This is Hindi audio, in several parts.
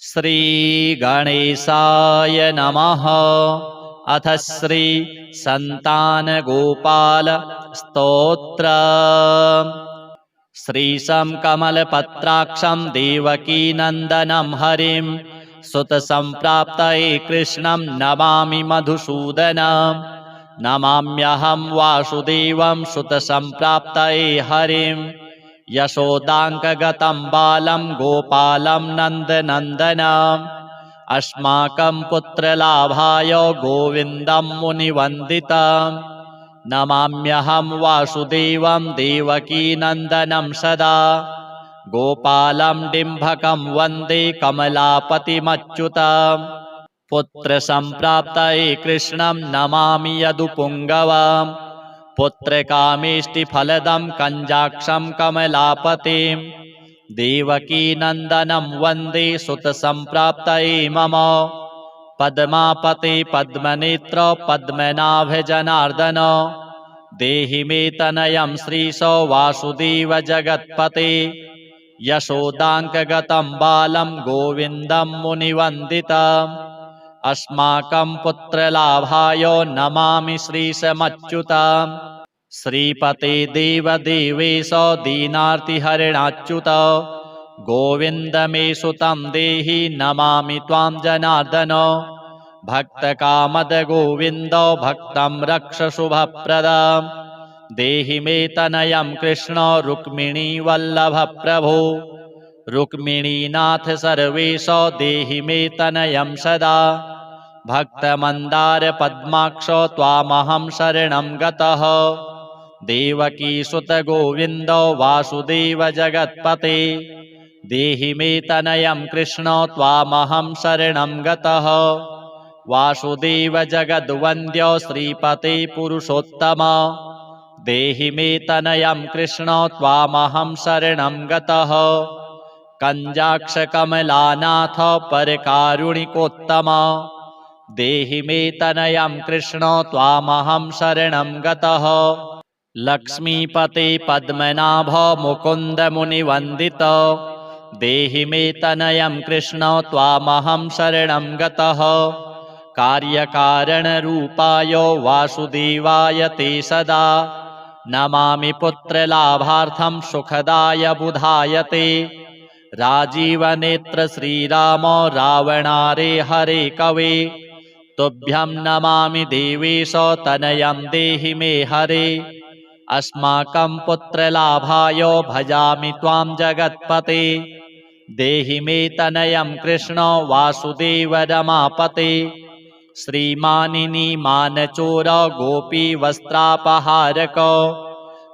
श्री गणेशाय नमः। अथ श्री संतान गोपाल स्तोत्र। श्रीशं कमलपत्राक्षं देवकीनन्दनं हरिं सुतसम्प्राप्तये कृष्णं नमामि मधुसूदनं। नमाम्यहं वासुदेवं सुतसम्प्राप्तये हरिं यशोदाङ्कगतं बालं गोपालं नन्दनन्दनम्। अस्माकं पुत्रलाभाय गोविन्दं मुनिवन्दितम्। नमाम्यहं वासुदेवं देवकीनन्दनं सदा गोपालं डिम्भकं वन्दे कमलापतिमच्युतम्। पुत्रसम्प्राप्तये कृष्णं नमामि यदुपुङ्गवम्। पुत्रकामेष्टिफलदं कञ्जाक्षं कमलापतिं देवकीनन्दनं वन्दे सुतसम्प्राप्तये मम। पद्मापते पद्मनेत्र पद्मनाभजनार्दन देहि मे तनयं श्रीशो वासुदेव जगत्पते। यशोदाङ्कगतं बालं गोविन्दं मुनिवन्दितम्। अस्माकं पुत्रलाभाय नमामि श्रीशमच्युतम्। श्रीपते देवदेवेश दीनार्तिहरणाच्युत गोविन्द मे सुतं देहि नमामि त्वां जनार्दन। भक्तकामद गोविन्द भक्तं रक्ष शुभप्रदं देहि मे तनयं कृष्ण रुक्मिणी वल्लभ प्रभो। रुक्मिणीनाथ सर्वेश देहि मे तनयं सदा भक्तमन्दार पद्माक्ष त्वामहं शरणं गतः। देवकीसुत गोविन्द वासुदेव जगत्पते देहि मे तनयं कृष्ण त्वामहं शरणं गतः। वासुदेव जगद्वन्द्य श्रीपते पुरुषोत्तम देहि मे तनयं कृष्ण त्वामहं शरणं गतः। कञ्जाक्षकमलानाथ परकारुणिकोत्तम देहि मे तनयं कृष्ण त्वामहं शरणं गतः। लक्ष्मीपते पद्मनाभ मुकुन्द मुनिवन्दित देहि मे तनयं कृष्ण त्वामहं शरणं गतः। कार्यकारणरूपाय वासुदेवाय ते सदा नमामि पुत्रलाभार्थं सुखदाय बुधाय ते। राजीवनेत्र श्रीराम रावणारे हरे कवे तुभ्यं नमामि देवेश तनयं देहि मे हरे। अस्माकं पुत्रलाभाय भजामि त्वां जगत्पते देहि मे तनयं कृष्ण वासुदेव रमापते। श्रीमानिनी मानचोर गोपी वस्त्रापहारक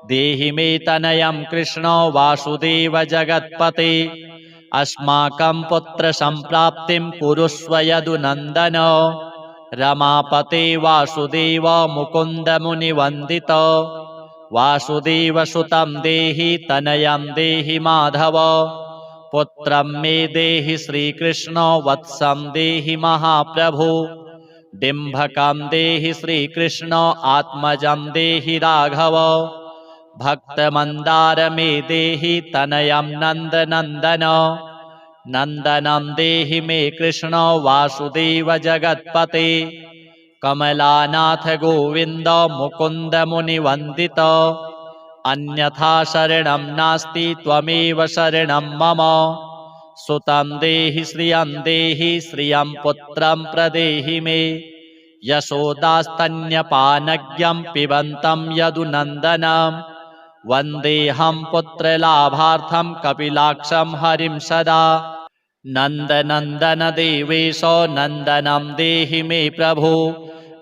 देहि मे तनयं कृष्ण वासुदेव जगत्पते। अस्माकं पुत्रसम्प्राप्तिं कुरुष्व यदुनन्दन। रमापते वासुदेव मुकुन्द मुनिवन्दित वासुदेव सुतं देहि तनयं देहि माधव। पुत्रं मे देहि श्रीकृष्ण वत्सं देहि महाप्रभु। डिम्भकं देहि श्रीकृष्ण आत्मजं देहि राघव। भक्तमन्दार मे देहि तनयं नन्दनन्दन। नन्दनं देहि मे कृष्ण वासुदेव जगत्पते। कमलानाथ गोविन्द मुकुन्द मुनिवन्दित अन्यथा शरणं नास्ति त्वमेव शरणं मम। सुतं देहि श्रियं पुत्रं प्रदेहि मे। यशोदास्तन्यपानज्ञं पिबन्तं यदुनन्दनं वन्देऽहं पुत्रलाभार्थं कपिलाक्षं हरिं सदा। नन्दनन्दन देवेश नन्दनं देहि मे प्रभु।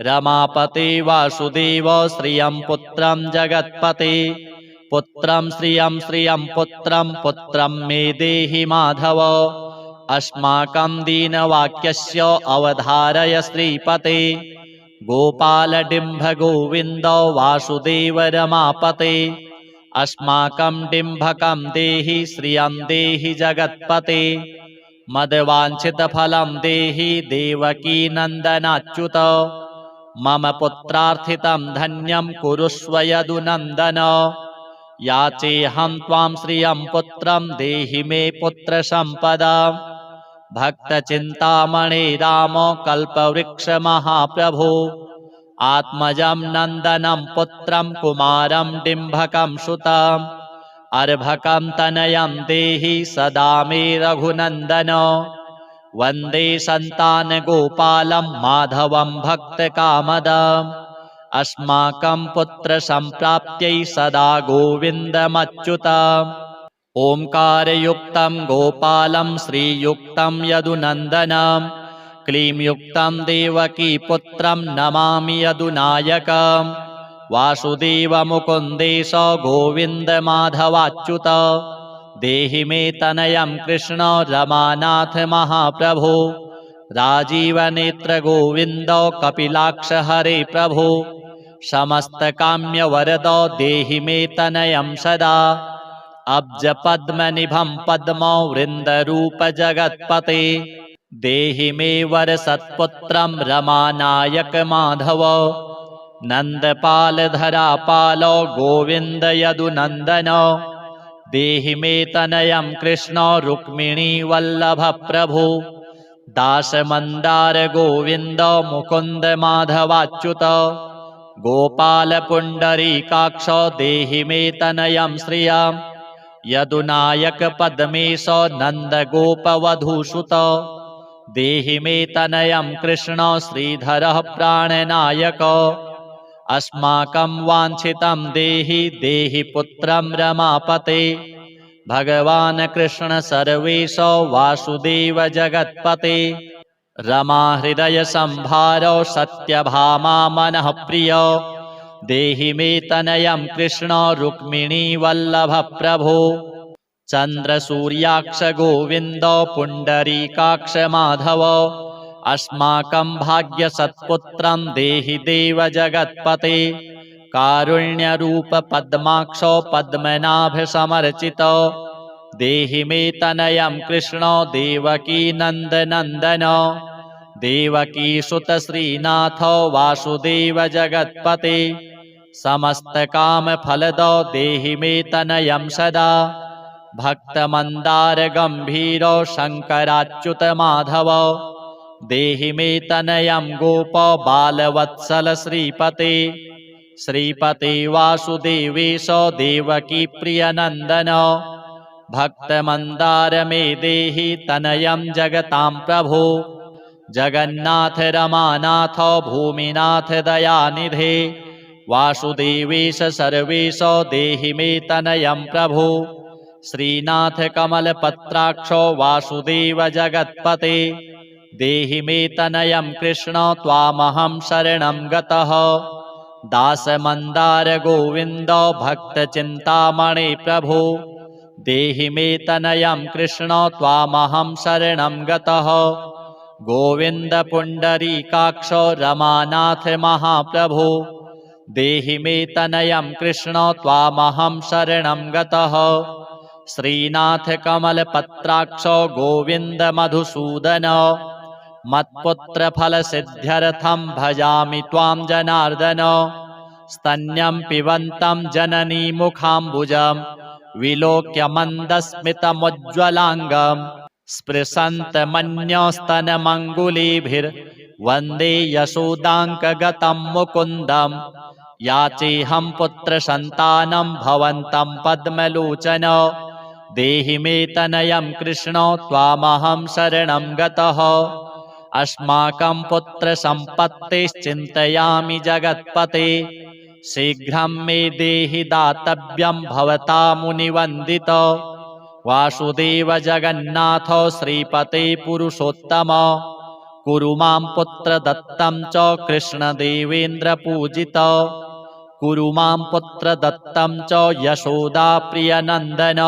रमापते वासुदेव श्रियं पुत्रं जगत्पते। पुत्रं श्रियं पुत्रं मे देहि माधव। अस्माकं दीनवाक्यस्य अवधारय श्रीपते। गोपालडिम्भ गोविन्द वासुदेव रमापते। अस्माकं डिम्भकं देहि श्रियं देहि जगत्पते। मदवाञ्छितफलं देहि देवकीनन्दनाच्युत। मम पुत्रार्थितं धन्यं कुरुष्व यदुनन्दन। याचेऽहं त्वां श्रियं पुत्रं देहि मे पुत्रसम्पदाम्। भक्तचिन्तामणि राम कल्पवृक्ष महाप्रभो आत्मजं नन्दनं पुत्रं कुमारं डिम्भकं सुतम् अर्भकं तनयं देहि सदा मे रघुनन्दन वन्दे सन्तानगोपालं माधवं भक्तकामदम् अस्माकं पुत्रसम्प्राप्त्यै सदा गोविन्दमच्युतम् ओङ्कारयुक्तं गोपालं श्रीयुक्तं यदुनन्दनं क्लींयुक्तं देवकीपुत्रं नमामि यदुनायकम् वासुदेवमुकुन्देश गोविन्दमाधवाच्युत देहि मे तनयं कृष्ण रमानाथ महाप्रभो राजीवनेत्र गोविन्द कपिलाक्ष हरे प्रभो समस्तकाम्यवरद देहि मे तनयं सदा अब्जपद्मनिभं पद्म वृन्दरूप जगत्पते देहि मे वरसत्पुत्रं रमानायक माधव नन्दपालधरापाल गोविन्द यदुनन्दन देहि मे तनयं कृष्ण रुक्मिणी वल्लभ प्रभो दासमन्दार गोविन्द मुकुन्द माधवाच्युत गोपाल पुण्डरीकाक्ष देहि मे तनयं श्रियं यदुनायक पद्मेश नन्दगोपवधूसुत देहि मे तनयं कृष्ण श्रीधरः प्राणनायक अस्माकं वाञ्छितं देहि देहि पुत्रं रमापते भगवान् कृष्ण सर्वेश वासुदेव जगत्पते रमा हृदय संभार सत्यभामा मनः प्रिय देहि मे तनयं कृष्ण रुक्मिणी वल्लभ प्रभो चन्द्रसूर्याक्ष गोविन्द पुण्डरीकाक्ष माधव अस्माकं भाग्यसत्पुत्रं देहि देव जगत्पते कारुण्यरूप पद्माक्ष पद्मनाभ समर्चित देहि मे तनयं कृष्ण देवकी नन्दनन्दन देवकी सुत श्रीनाथ वासुदेव जगत्पते समस्तकामफलद देहि मे तनयं सदा भक्तमन्दार गम्भीर शङ्कराच्युत माधव देहि मे तनयं गोप बालवत्सल श्रीपते श्रीपते वासुदेवेश देवकी प्रियनन्दन भक्तमन्दार मे देहि तनयं जगतां प्रभो जगन्नाथ रमानाथ भूमिनाथ दयानिधे वासुदेवेश सर्वेश देहि मे तनयं प्रभो श्रीनाथ कमलपत्राक्ष वासुदेव जगत्पते देहि मे तनयं कृष्ण त्वामहं शरणं गतः दासमन्दार गोविन्द भक्तचिन्तामणि प्रभो देहि मे तनयं कृष्ण त्वामहं शरणं गतः गोविन्द पुण्डरीकाक्ष रमानाथ महाप्रभो देहि मे तनयं कृष्ण त्वामहं शरणं गतः श्रीनाथ कमलपत्राक्ष गोविन्द मधुसूदन मत्पुत्रफलसिद्ध्यर्थं भजामि त्वां जनार्दन स्तन्यं पिबन्तं जननी मुखाम्बुजं विलोक्य मन्दस्मितमुज्ज्वलाङ्गं स्पृशन्तमन्यस्तनमङ्गुलीभिर्वन्दे यशोदाङ्कगतं मुकुन्दं याचेऽहं पुत्रसन्तानं भवन्तं पद्मलोचन देहि मे तनयं कृष्ण त्वामहं शरणं गतः अस्माकं पुत्रसम्पत्तिश्चिन्तयामि जगत्पते शीघ्रं मे देहि दातव्यं भवता मुनिवन्दित वासुदेव जगन्नाथ श्रीपते पुरुषोत्तम कुरु मां पुत्रदत्तं च कृष्णदेवेन्द्रपूजित कुरु मां पुत्रदत्तं च यशोदाप्रियनन्दन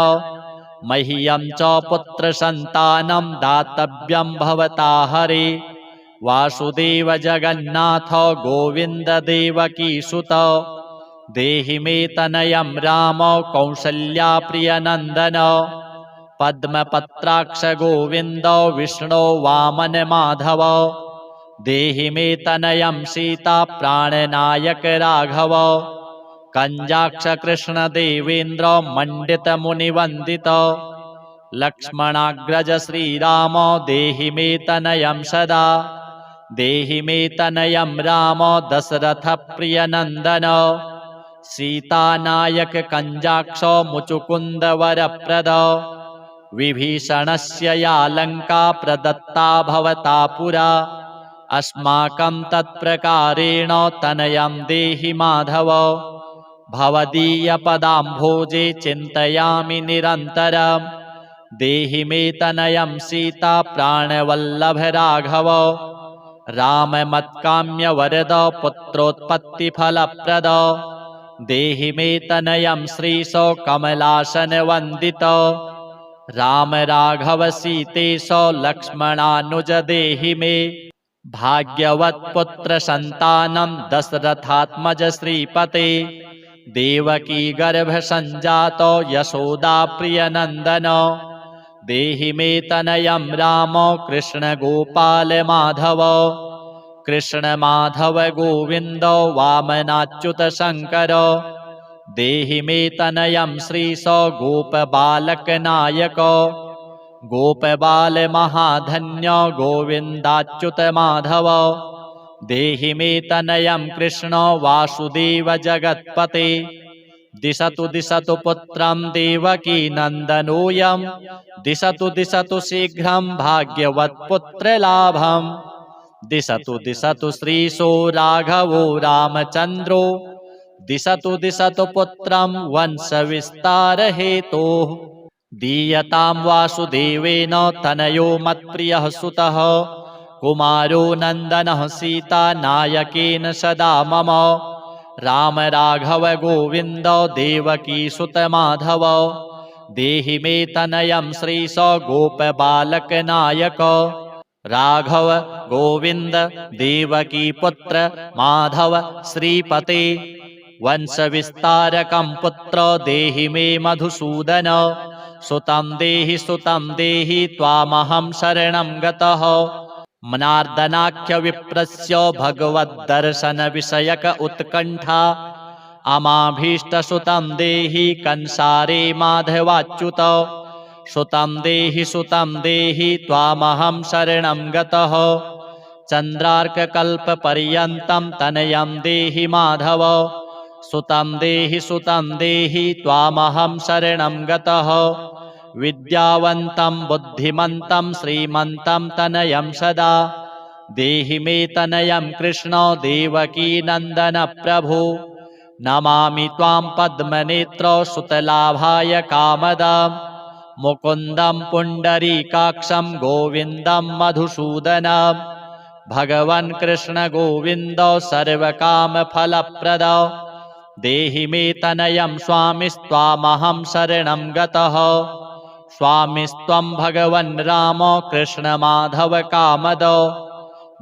मह्यं च पुत्रसन्तानं दातव्यं भवता हरे वासुदेव जगन्नाथ गोविन्द देवकीसुत देहि मे तनयं राम कौसल्याप्रियनन्दन पद्मपत्राक्ष गोविन्द विष्णो वामन माधव देहि मे तनयं सीता प्राणनायक राघव कञ्जाक्ष कृष्ण देवेन्द्र मण्डित मुनिवन्दित लक्ष्मणाग्रज श्रीरामो देहि मे तनयं सदा देहि मे तनयं रामो दशरथप्रियनन्दन सीतानायक कञ्जाक्षो मुचुकुन्दवरप्रद विभीषणस्य या लङ्का प्रदत्ता भवता पुरा अस्माकं तत्प्रकारेण तनयं देहि माधव भवदीयपदाम्भोजे चिन्तयामि निरन्तरम् देहि मे तनयं सीता प्राणवल्लभ राघव राममत्काम्यवरद पुत्रोत्पत्तिफलप्रद देहि मे तनयं श्रीशो कमलासनवन्दित राम राघव सीतेशो लक्ष्मणानुज देहि मे भाग्यवत्पुत्र सन्तानं दशरथात्मज श्रीपते देवकी गर्भ संजातो यशोदा प्रियनन्दन देहि मे तनयं राम कृष्ण गोपाल माधव कृष्ण माधव गोविन्द वामनाच्युत शङ्कर देहि मे तनयं श्रीशो गोपबालक नायक गोपबाल महाधन्य गोविन्दाच्युत माधव देहि मे तनयं कृष्ण वासुदेव जगत्पते दिशतु दिशतु पुत्रं देवकी नन्दनोऽयं दिशतु दिशतु शीघ्रं भाग्यवत्पुत्रलाभम् दिशतु दिशतु श्रीशो राघवो रामचन्द्रो दिशतु दिशतु पुत्रं वंशविस्तारहेतोः दीयतां वासुदेवेन तनयो मत्प्रियः सुतः कुमारो नन्दनः सीता नायकेन सदा मम राम राघव गोविन्द देवकी सुत माधव देहि मे तनयं श्रीशो गोपबालक नायक राघव गोविन्द देवकी पुत्र माधव श्रीपते वंशविस्तारकं पुत्र देहि मे मधुसूदन सुतं देहि त्वामहं शरणं गतः मनार्दनाख्य विप्रस्य भगवद्दर्शनविषयक उत्कण्ठा अमाभीष्टसुतं देहि कंसारे माधवाच्युत सुतं देहि त्वामहं शरणं गतः चन्द्रार्ककल्पपर्यन्तं तनयं देहि माधव सुतं देहि त्वामहं शरणं गतः विद्यावन्तं बुद्धिमन्तं श्रीमन्तं तनयं सदा देहि मे तनयं कृष्ण देवकी नन्दन प्रभु नमामि त्वां पद्मनेत्र सुतलाभाय कामदं मुकुन्दं पुण्डरीकाक्षं गोविन्दं मधुसूदनं भगवन् कृष्ण गोविन्द सर्वकामफलप्रद देहि मे तनयं स्वामिस्त्वामहं शरणं गतः स्वामिस्त्वं भगवन् राम कृष्ण माधव कामद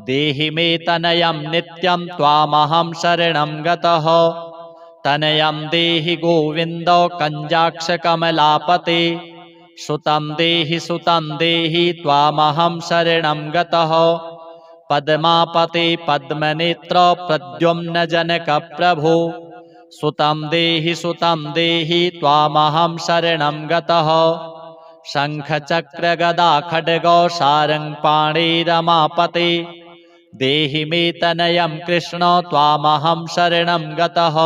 देहि मे तनयं नित्यं त्वामहं शरणं गतः तनयं देहि गोविन्द कञ्जाक्षकमलापते सुतं देहि त्वामहं शरणं गतः पद्मापते पद्मनेत्र प्रद्युम्न जनक प्रभो सुतं देहि त्वामहं शरणं गतः शङ्खचक्रगदा खड्गो सारङ्गपाणे रमापते देहि मे तनयं कृष्ण त्वामहं शरणं गतः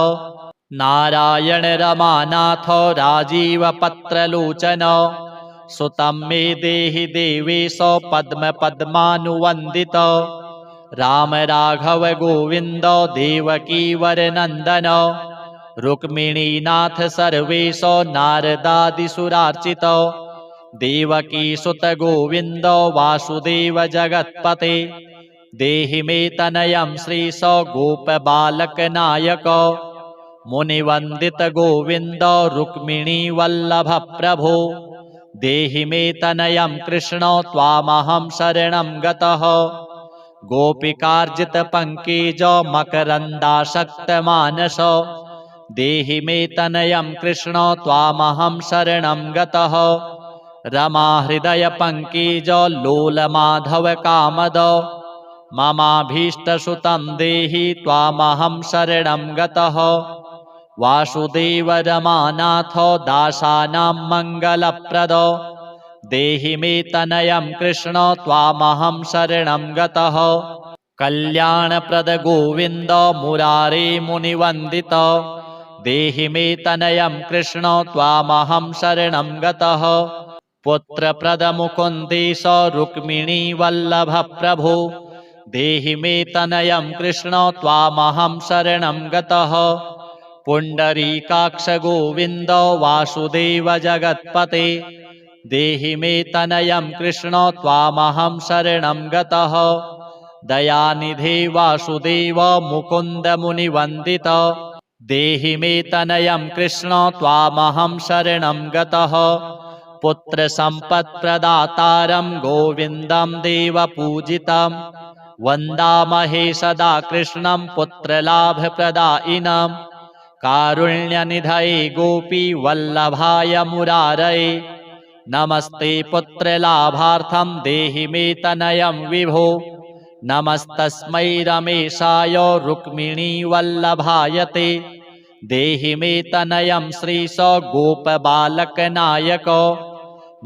नारायण रमानाथ राजीवपत्रलोचन सुतं मे देहि देवेश पद्मपद्मानुवन्दित राम राघव गोविन्द देवकी वरनन्दन रुक्मिणीनाथ सर्वेश नारदादिसुरार्चित देवकी सुत गोविन्द वासुदेव जगत्पते देहि मे तनयं श्रीश गोपबालक नायक मुनिवन्दित गोविन्द रुक्मिणी वल्लभ प्रभो देहि मे तनयं कृष्ण त्वामहं शरणं गतः गोपिकार्जित पंकज मकरन्दासक्तमानस देहि मे तनयं कृष्ण त्वामहं शरणं गतः रमा हृदय पंकज लोलमाधव कामद ममाभीष्टसुतं देहि त्वामहं शरणं गतः वासुदेव रमानाथ दासानां मङ्गलप्रद देहि मे तनयं कृष्ण त्वामहं शरणं गतः कल्याणप्रद गोविन्द मुरारे मुनिवन्दित देहि मे तनयं कृष्ण त्वामहं शरणं गतः पुत्रप्रद मुकुन्देश रुक्मिणी वल्लभ प्रभो देहि मे तनयं कृष्ण त्वामहं शरणं गतः पुण्डरीकाक्ष गोविन्द वासुदेव जगत्पते देहि मे तनयं कृष्ण त्वामहं शरणं गतः दयानिधे वासुदेव मुकुन्द मुनिवन्दित देहि मे तनयं कृष्ण त्वामहं शरणं गतः पुत्रसम्पत्प्रदातारं गोविन्दं देवपूजितं वन्दामहे सदा कृष्णं पुत्रलाभप्रदायिनं कारुण्यनिधये गोपीवल्लभाय मुरारये नमस्ते पुत्रलाभार्थं देहि मे तनयं विभो नमस्तस्मै रमेशाय रुक्मिणीवल्लभाय ते देहि मे तनयं श्रीश गोपबालकनायक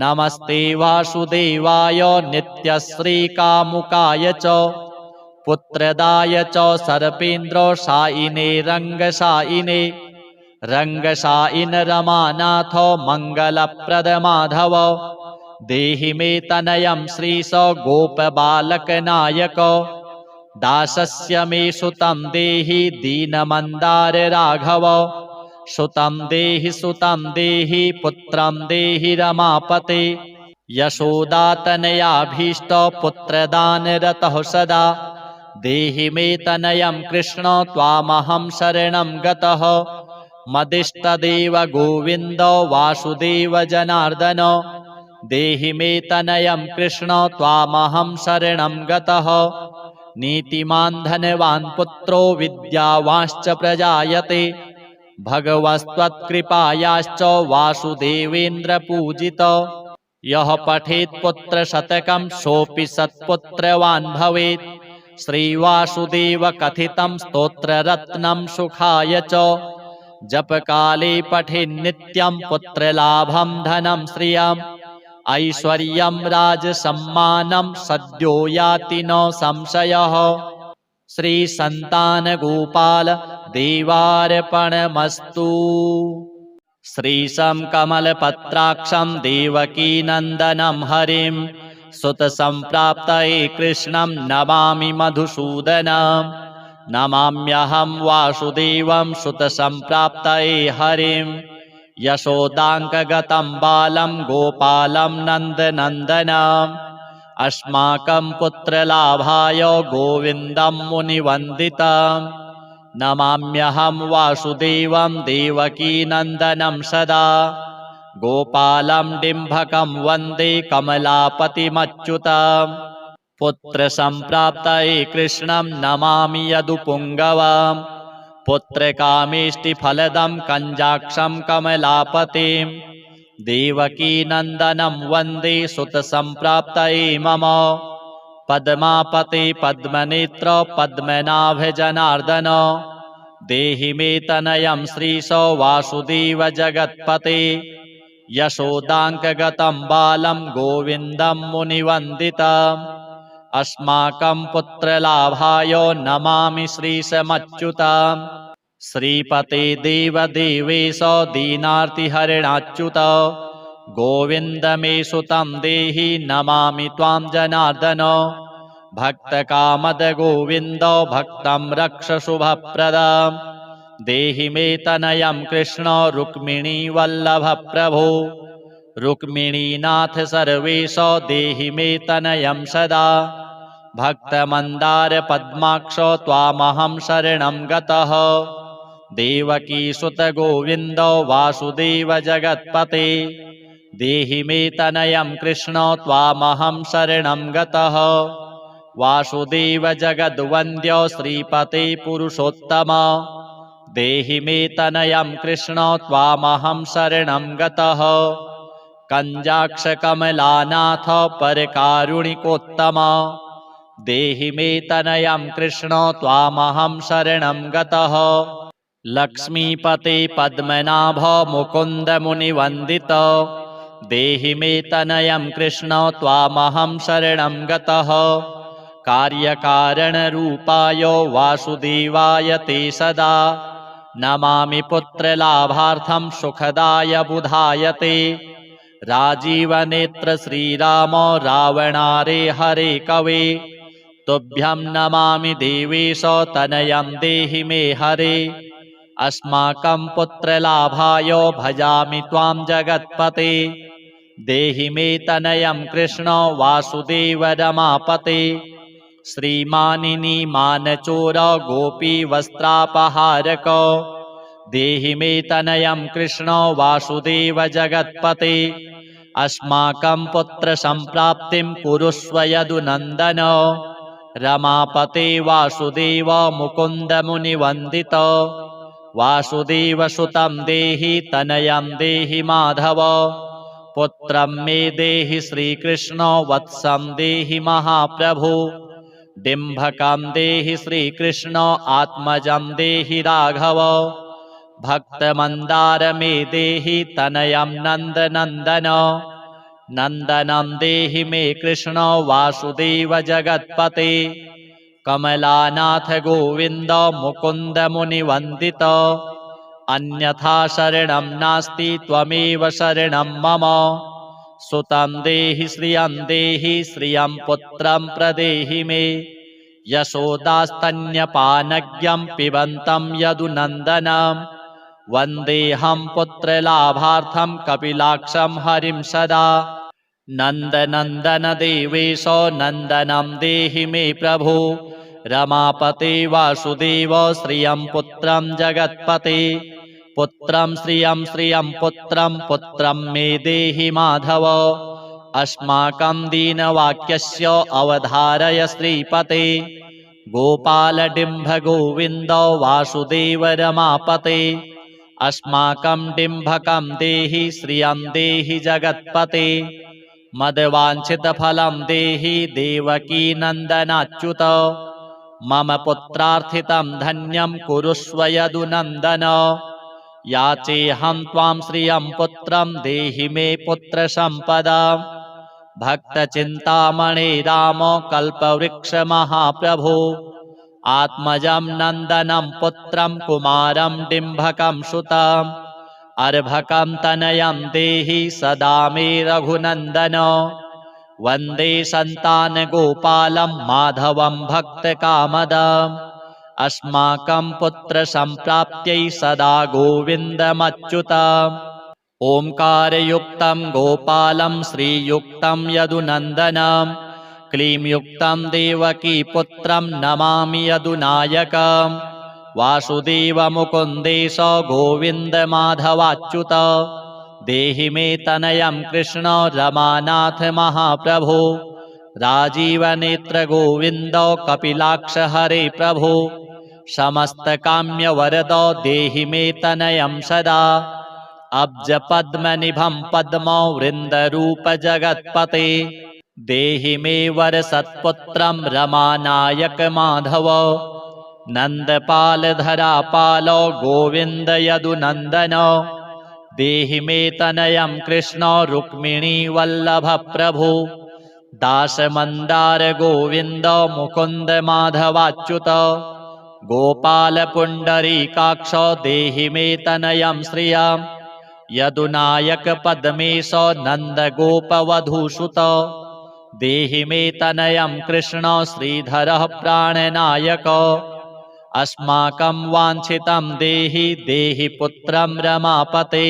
नमस्ते वासुदेवाय नित्यश्रीकामुकाय च पुत्रदाय च सर्पेन्द्रशायिने रङ्गशायिने रङ्गशायिन रमानाथ मङ्गलप्रद माधव देहि मे तनयं श्रीश गोपबालकनायक दासस्य मे सुतं देहि दीनमन्दार राघव सुतं देहि पुत्रं देहि रमापते यशोदातनयाभीष्ट पुत्रदानरतः सदा देहि मे तनयं कृष्ण त्वामहं शरणं गतः मदिष्टदेव गोविन्द वासुदेव जनार्दन देहि मे तनयं कृष्ण त्वामहं शरणं गतः नीतिमान् धनवान् पुत्रो विद्यावांश्च प्रजायते भगवस्त्वत्कृपायाश्च वासुदेवेन्द्रपूजित यः पठेत् पुत्रशतकं सोऽपि सत्पुत्रवान् भवेत् श्रीवासुदेव कथितं स्तोत्ररत्नं सुखाय च जपकाले पठेन्नित्यं पुत्रलाभं धनं श्रियम् ऐश्वर्यं राजसम्मानं सद्यो याति न संशयः श्रीसन्तानगोपाल देवार्पणमस्तु श्रीशं कमलपत्राक्षं देवकीनन्दनं हरिं सुतसम्प्राप्तये कृष्णं नमामि मधुसूदनं नमाम्यहं वासुदेवं सुतसम्प्राप्तये हरिं यशोदाङ्कगतं बालं गोपालं नन्दनन्दनम् अस्माकं पुत्रलाभाय गोविन्दं मुनिवन्दितं नमाम्यहं वासुदेवं देवकीनन्दनं सदा गोपालं डिम्भकं वन्दे कमलापतिमच्युतं पुत्रसम्प्राप्तये कृष्णं नमामि यदुपुङ्गवम् पुत्रकामेष्टिफलदं कञ्जाक्षं कमलापतिं देवकीनन्दनं वन्दे सुतसम्प्राप्तये मम पद्मापते पद्मनेत्र पद्मनाभजनार्दन देहि मे तनयं श्रीश वासुदेव जगत्पते यशोदाङ्कगतं बालं गोविन्दं मुनिवन्दितम् अस्माकं पुत्रलाभाय नमामि श्रीशमच्युतं श्रीपते देवदेवेश दीनार्तिहरिणाच्युत गोविन्द मे सुतं देहि नमामि त्वां जनार्दन भक्तकामद गोविन्द भक्तं रक्ष शुभप्रदं देहि मे तनयं कृष्ण रुक्मिणीवल्लभ प्रभो रुक्मिणीनाथ सर्वेश देहि मे तनयं सदा भक्तमन्दार पद्माक्ष त्वामहं शरणं गतः देवकीसुत गोविन्द वासुदेव जगत्पते देहि मे तनयं कृष्ण त्वामहं शरणं गतः वासुदेव जगद्वन्द्य श्रीपते पुरुषोत्तम देहि मे तनयं कृष्ण त्वामहं शरणं गतः कञ्जाक्षकमलानाथ परकारुणिकोत्तम देहि मे तनयं कृष्ण त्वामहं शरणं गतः लक्ष्मीपते पद्मनाभ मुकुन्द मुनिवन्दित देहि मे तनयं कृष्ण त्वामहं शरणं गतः कार्यकारणरूपाय वासुदेवाय ते सदा नमामि पुत्रलाभार्थं सुखदाय बुधाय ते राजीवनेत्र श्रीराम रावणारे हरे कवे तुभ्यं नमामि देवेश तनयं देहि मे हरे अस्माकं पुत्रलाभाय भजामि त्वां जगत्पते देहि मे तनयं कृष्ण वासुदेव रमापते श्रीमानिनी मानचोर गोपी वस्त्रापहारक देहि मे तनयं कृष्ण वासुदेव जगत्पते अस्माकं पुत्र संप्राप्तिं कुरुष्व यदुनन्दन रमापते वासुदेव मुकुन्द मुनिवन्दित वासुदेव सुतं देहि तनयं देहि माधव पुत्रं मे देहि श्रीकृष्ण वत्सं देहि महाप्रभु डिम्भकं देहि श्रीकृष्ण आत्मजं देहि राघव भक्तमन्दार मे देहि तनयं नन्दनन्दन नन्दनं देहि मे कृष्ण वासुदेव जगत्पते कमलानाथ गोविन्द मुकुन्द मुनिवन्दित अन्यथा शरणं नास्ति त्वमेव शरणं मम सुतं देहि श्रियं पुत्रं प्रदेहि मे यशोदास्तन्यपानज्ञं पिबन्तं यदुनन्दनं वन्देऽहं पुत्रलाभार्थं कपिलाक्षं हरिं सदा नन्दनन्दन देवेश नन्दनं देहि मे प्रभु रमापते वासुदेव श्रियं पुत्रं जगत्पते पुत्रं श्रियं पुत्रं मे देहि माधव अस्माकं दीनवाक्यस्य अवधारय श्रीपते गोपालडिम्भ गोविन्द वासुदेव रमापते अस्माकं डिम्भकं देहि श्रियं देहि जगत्पते मदवाञ्छितफलं देहि देवकी नन्दनाच्युत मम पुत्रार्थितं धन्यं कुरुष्व यदुनन्दन याचेऽहं त्वां श्रियं पुत्रं देहि मे पुत्रसम्पदां भक्तचिन्तामणे राम कल्पवृक्ष महाप्रभो आत्मजं नन्दनं पुत्रं कुमारं डिम्भकं सुतम् अर्भकं तनयं देहि सदा मे रघुनन्दन वन्दे सन्तानगोपालं माधवं भक्तकामदम् अस्माकं पुत्रसम्प्राप्त्यै सदा गोविन्दमच्युतम् ओङ्कारयुक्तं गोपालं श्रीयुक्तं यदुनन्दनं क्लींयुक्तं देवकीपुत्रं नमामि यदुनायकम् वासुदेवमुकुन्देश गोविन्दमाधवाच्युत देहि मे तनयं कृष्ण रमानाथ महाप्रभो राजीवनेत्र गोविन्द कपिलाक्ष हरे प्रभो समस्तकाम्यवरद देहि मे तनयं सदा अब्जपद्मनिभं पद्म वृन्दरूप जगत्पते देहि मे वरसत्पुत्रं रमानायक माधव नन्दपालधरापाल गोविन्द यदुनन्दन देहि मे तनयं कृष्ण रुक्मिणी वल्लभ प्रभु दासमन्दार गोविन्द मुकुन्द माधवाच्युत गोपाल पुण्डरीकाक्ष देहि मे तनयं श्रियं यदुनायक पद्मेश नन्दगोपवधूसुत देहि मे तनयं कृष्ण श्रीधरः प्राणनायक अस्माकं वाञ्छितं देहि देहि पुत्रं रमापते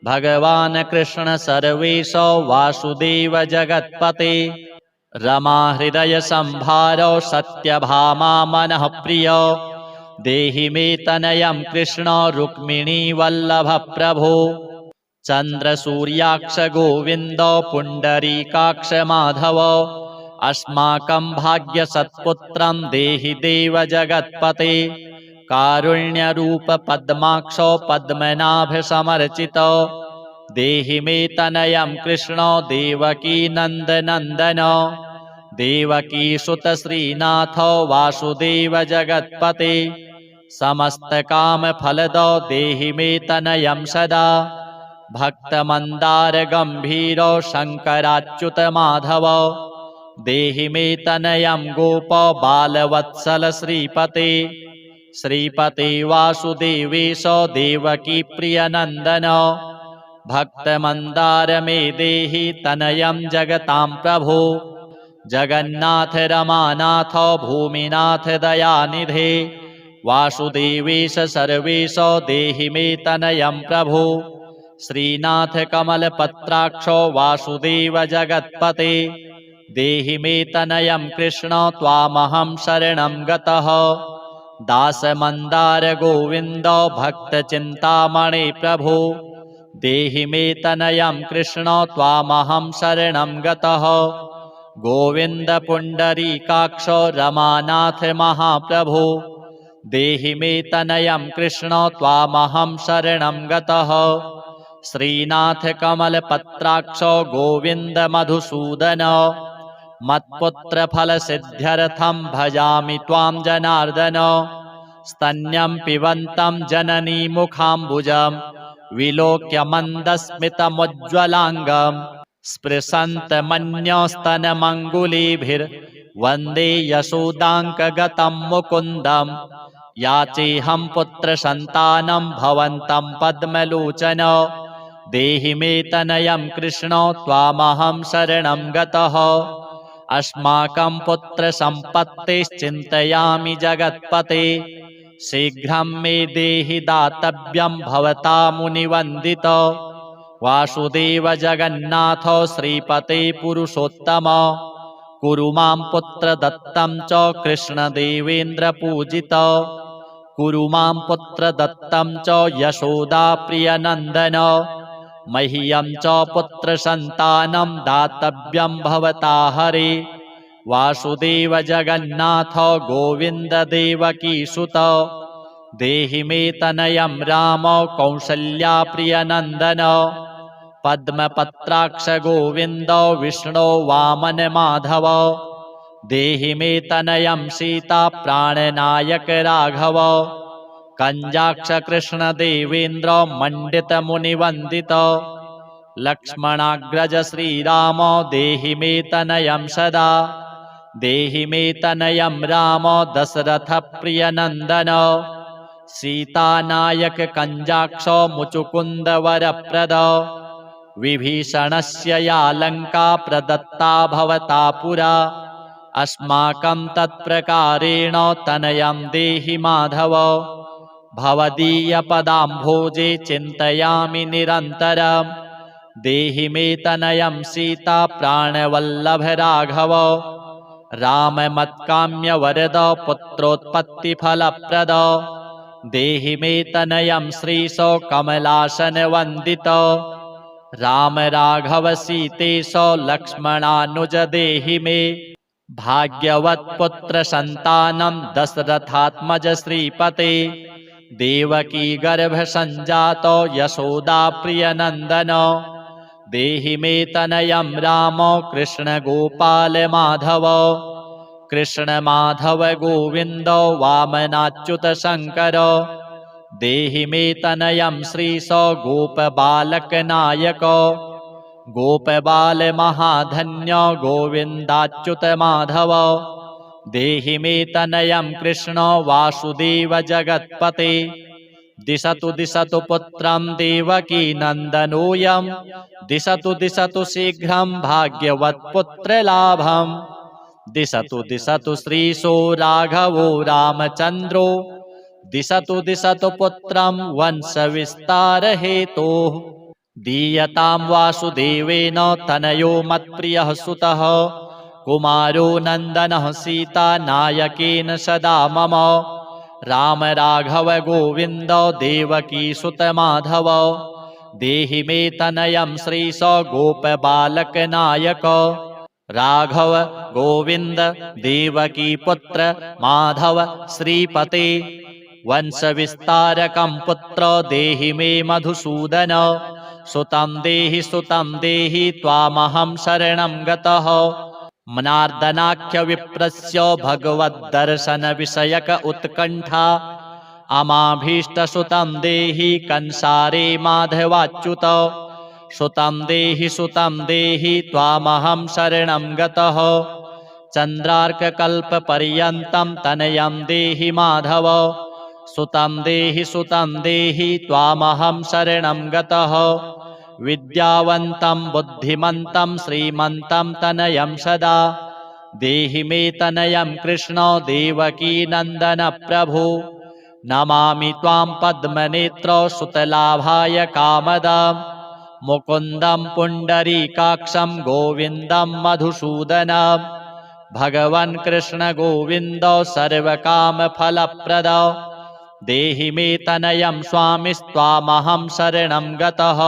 भगवान् कृष्ण सर्वेश वासुदेव जगत्पते रमा हृदय संभार सत्यभामा मनः प्रिय देहि मे तनयं कृष्ण रुक्मिणी वल्लभ प्रभो चन्द्रसूर्याक्ष गोविन्द पुण्डरीकाक्ष माधव अस्माकं भाग्यसत्पुत्रं देहि देव जगत्पते कारुण्यरूप पद्माक्ष पद्मनाभ समर्चित देहि मे तनयं कृष्ण देवकी नन्दनन्दन देवकी सुत श्रीनाथ वासुदेव जगत्पते समस्तकामफलद देहि मे तनयं सदा भक्तमन्दार गम्भीरो शङ्कराच्युत माधव देहि मे तनयं गोप बालवत्सल श्रीपते श्रीपते वासुदेवेश देवकी प्रियनन्दन भक्तमन्दार मे देहि तनयं जगतां प्रभो जगन्नाथ रमानाथ भूमिनाथ दयानिधे वासुदेवेश सर्वेश देहि मे तनयं प्रभो श्रीनाथ कमलपत्राक्षो वासुदेव जगत्पते देहि मे तनयं कृष्ण त्वामहं शरणं गतः दासमन्दार गोविन्द भक्तचिन्तामणि प्रभो देहि मे तनयं कृष्ण त्वामहं शरणं गतः गोविन्द पुण्डरीकाक्ष रमानाथ महाप्रभो देहि मे तनयं कृष्ण त्वामहं शरणं गतः श्रीनाथ कमलपत्राक्ष गोविन्द मधुसूदन मत्पुत्र फलसिद्ध्यर्थं भजामि त्वां जनार्दन स्तन्यं पिबन्तं जननी मुखाम्बुजं विलोक्य मन्दस्मितमुज्ज्वलाङ्गं स्पृशन्तमन्यस्तनमङ्गुलीभिर्वन्दे यशोदाङ्कगतं मुकुन्दं याचेऽहं पुत्रसन्तानं भवन्तं पद्मलोचन देहि मे तनयं कृष्ण त्वामहं शरणं गतः अस्माकं पुत्रसम्पत्तिश्चिन्तयामि जगत्पते शीघ्रं मे देहि दातव्यं भवता मुनिवन्दित वासुदेव जगन्नाथ श्रीपते पुरुषोत्तम कुरु मां पुत्रदत्तं च कृष्णदेवेन्द्रपूजित कुरु मां पुत्रदत्तं च यशोदा प्रियनन्दन मह्यं च पुत्रसन्तानं दातव्यं भवता हरे वासुदेव जगन्नाथ गोविन्द देवकीसुत देहि मे तनयं राम कौसल्या प्रियनन्दन पद्मपत्राक्ष गोविन्द विष्णो वामन माधव देहि मे तनयं सीता प्राणनायक राघव कंजाक्ष कृष्ण देवेन्द्र मंडित मुनिवंदित लक्ष्मणाग्रज श्रीराम देहि मे तनयं सदा देहि मे तनयं राम दशरथ प्रियनन्दन सीतानायक कंजाक्ष मुचुकुंद वरप्रद विभीषणस्य या लंका प्रदत्ता भवता पुरा अस्माकं तत्प्रकारेण तनयं देहि माधव भवदीयपदाम्भोजे चिन्तयामि निरन्तरं देहि मे तनयं सीता प्राणवल्लभ राघव राममत्काम्यवरद पुत्रोत्पत्तिफलप्रद देहि मे तनयं श्रीश कमलासनवन्दित राम राघव सीतेश लक्ष्मणानुज देहि मे भाग्यवत्पुत्र संतानं दशरथात्मज श्रीपते देवकी गर्भ संजातो यशोदा प्रियनन्दन देहि मे तनयं राम कृष्ण गोपाल माधव कृष्ण माधव गोविन्द वामनाच्युत शङ्कर देहि मे तनयं श्रीश गोपबालक नायक गोपबाल महाधन्य गोविन्दाच्युत माधव देहि मे तनयं कृष्ण वासुदेव जगत्पते दिशतु दिशतु पुत्रं देवकी नन्दनोऽयं दिशतु दिशतु शीघ्रं भाग्यवत्पुत्रलाभं दिशतु दिशतु श्रीशो राघवो रामचन्द्रो दिशतु दिशतु पुत्रं वंशविस्तारहेतोः दीयतां वासुदेवेन तनयो मत्प्रियः सुतः कुमारो नन्दनः सीता नायकेन सदा मम राम राघव गोविन्द देवकी सुत माधव देहि मे तनयं श्रीश गोपबालक नायक राघव गोविन्द देवकी पुत्र माधव श्रीपते वंशविस्तारकं पुत्र देहि मे मधुसूदन सुतं देहि त्वामहं शरणं गतः मनार्दनाख्य विप्रस्य भगवद्दर्शन विषयक उत्कण्ठा अमाभीष्टसुतं देहि कंसारे माधवाच्युत सुतं देहि त्वामहं शरणं गतः चन्द्रार्ककल्पपर्यन्तं तनयं देहि माधव सुतं देहि त्वामहं शरणं गतः विद्यावन्तं बुद्धिमन्तं श्रीमन्तं तनयं सदा देहि मे तनयं कृष्ण देवकीनन्दन प्रभु नमामि त्वां पद्मनेत्र सुतलाभाय कामदं मुकुन्दं पुण्डरीकाक्षं गोविन्दं मधुसूदनं भगवन् कृष्ण गोविन्द सर्वकामफलप्रद देहि मे तनयं स्वामिस्त्वामहं शरणं गतः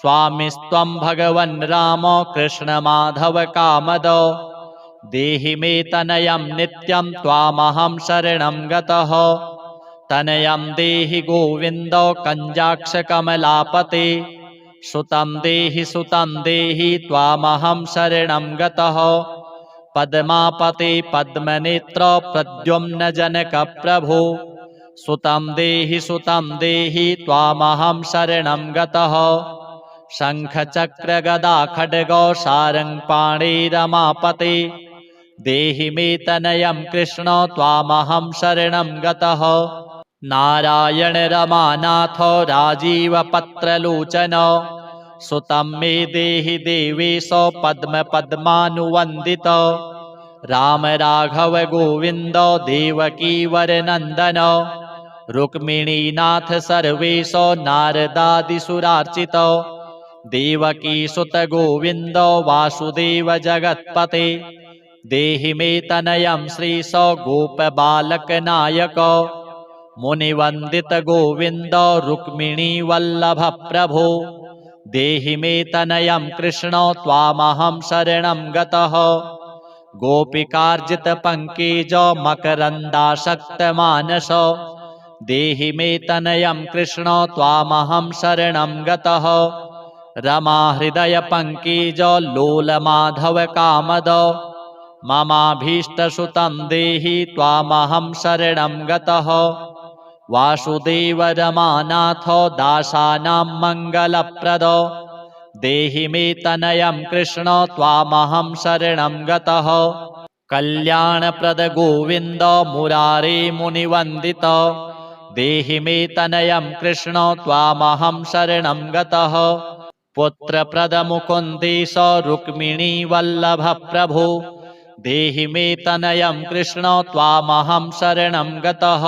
स्वामिस्त्वं भगवन् राम कृष्णमाधव कामद देहि मे तनयं नित्यं त्वामहं शरणं गतः तनयं देहि गोविन्द कञ्जाक्षकमलापते सुतं देहि त्वामहं शरणं गतः पद्मापते पद्मनेत्र प्रद्युम्न जनक प्रभो सुतं देहि त्वामहं शरणं गतः शङ्खचक्रगदा खड्गो सारङ्गपाणि रमापते देहि मे तनयं कृष्ण त्वामहं शरणं गतः नारायण रमानाथ राजीवपत्रलोचन सुतं मे देहि देवेश पद्मानुवन्दित राम राघव गोविन्द देवकीवरनन्दन रुक्मिणीनाथ सर्वेश नारदादिसुरार्चित देवकीसुत गोविन्द वासुदेव जगत्पते देहि मे तनयं श्रीश गोपबालकनायक मुनिवन्दित गोविन्द रुक्मिणीवल्लभ प्रभो देहि मे तनयं कृष्ण त्वामहं शरणं गतः गोपिकार्जित पंकज मकरन्दासक्तमानस देहि मे तनयं कृष्ण त्वामहं शरणं गतः रमाहृदय पंकज लोलमाधव कामद ममाभीष्टसुतं देहि त्वामहं शरणं गतः वासुदेव रमानाथ दासानां मङ्गलप्रद देहि मे तनयं कृष्ण त्वामहं शरणं गतः कल्याणप्रद गोविन्द मुरारे मुनिवन्दित देहि मे तनयं कृष्ण त्वामहं शरणं गतः पुत्रप्रद मुकुन्देश रुक्मिणी वल्लभ प्रभो देहि मे तनयं कृष्ण त्वामहं शरणं गतः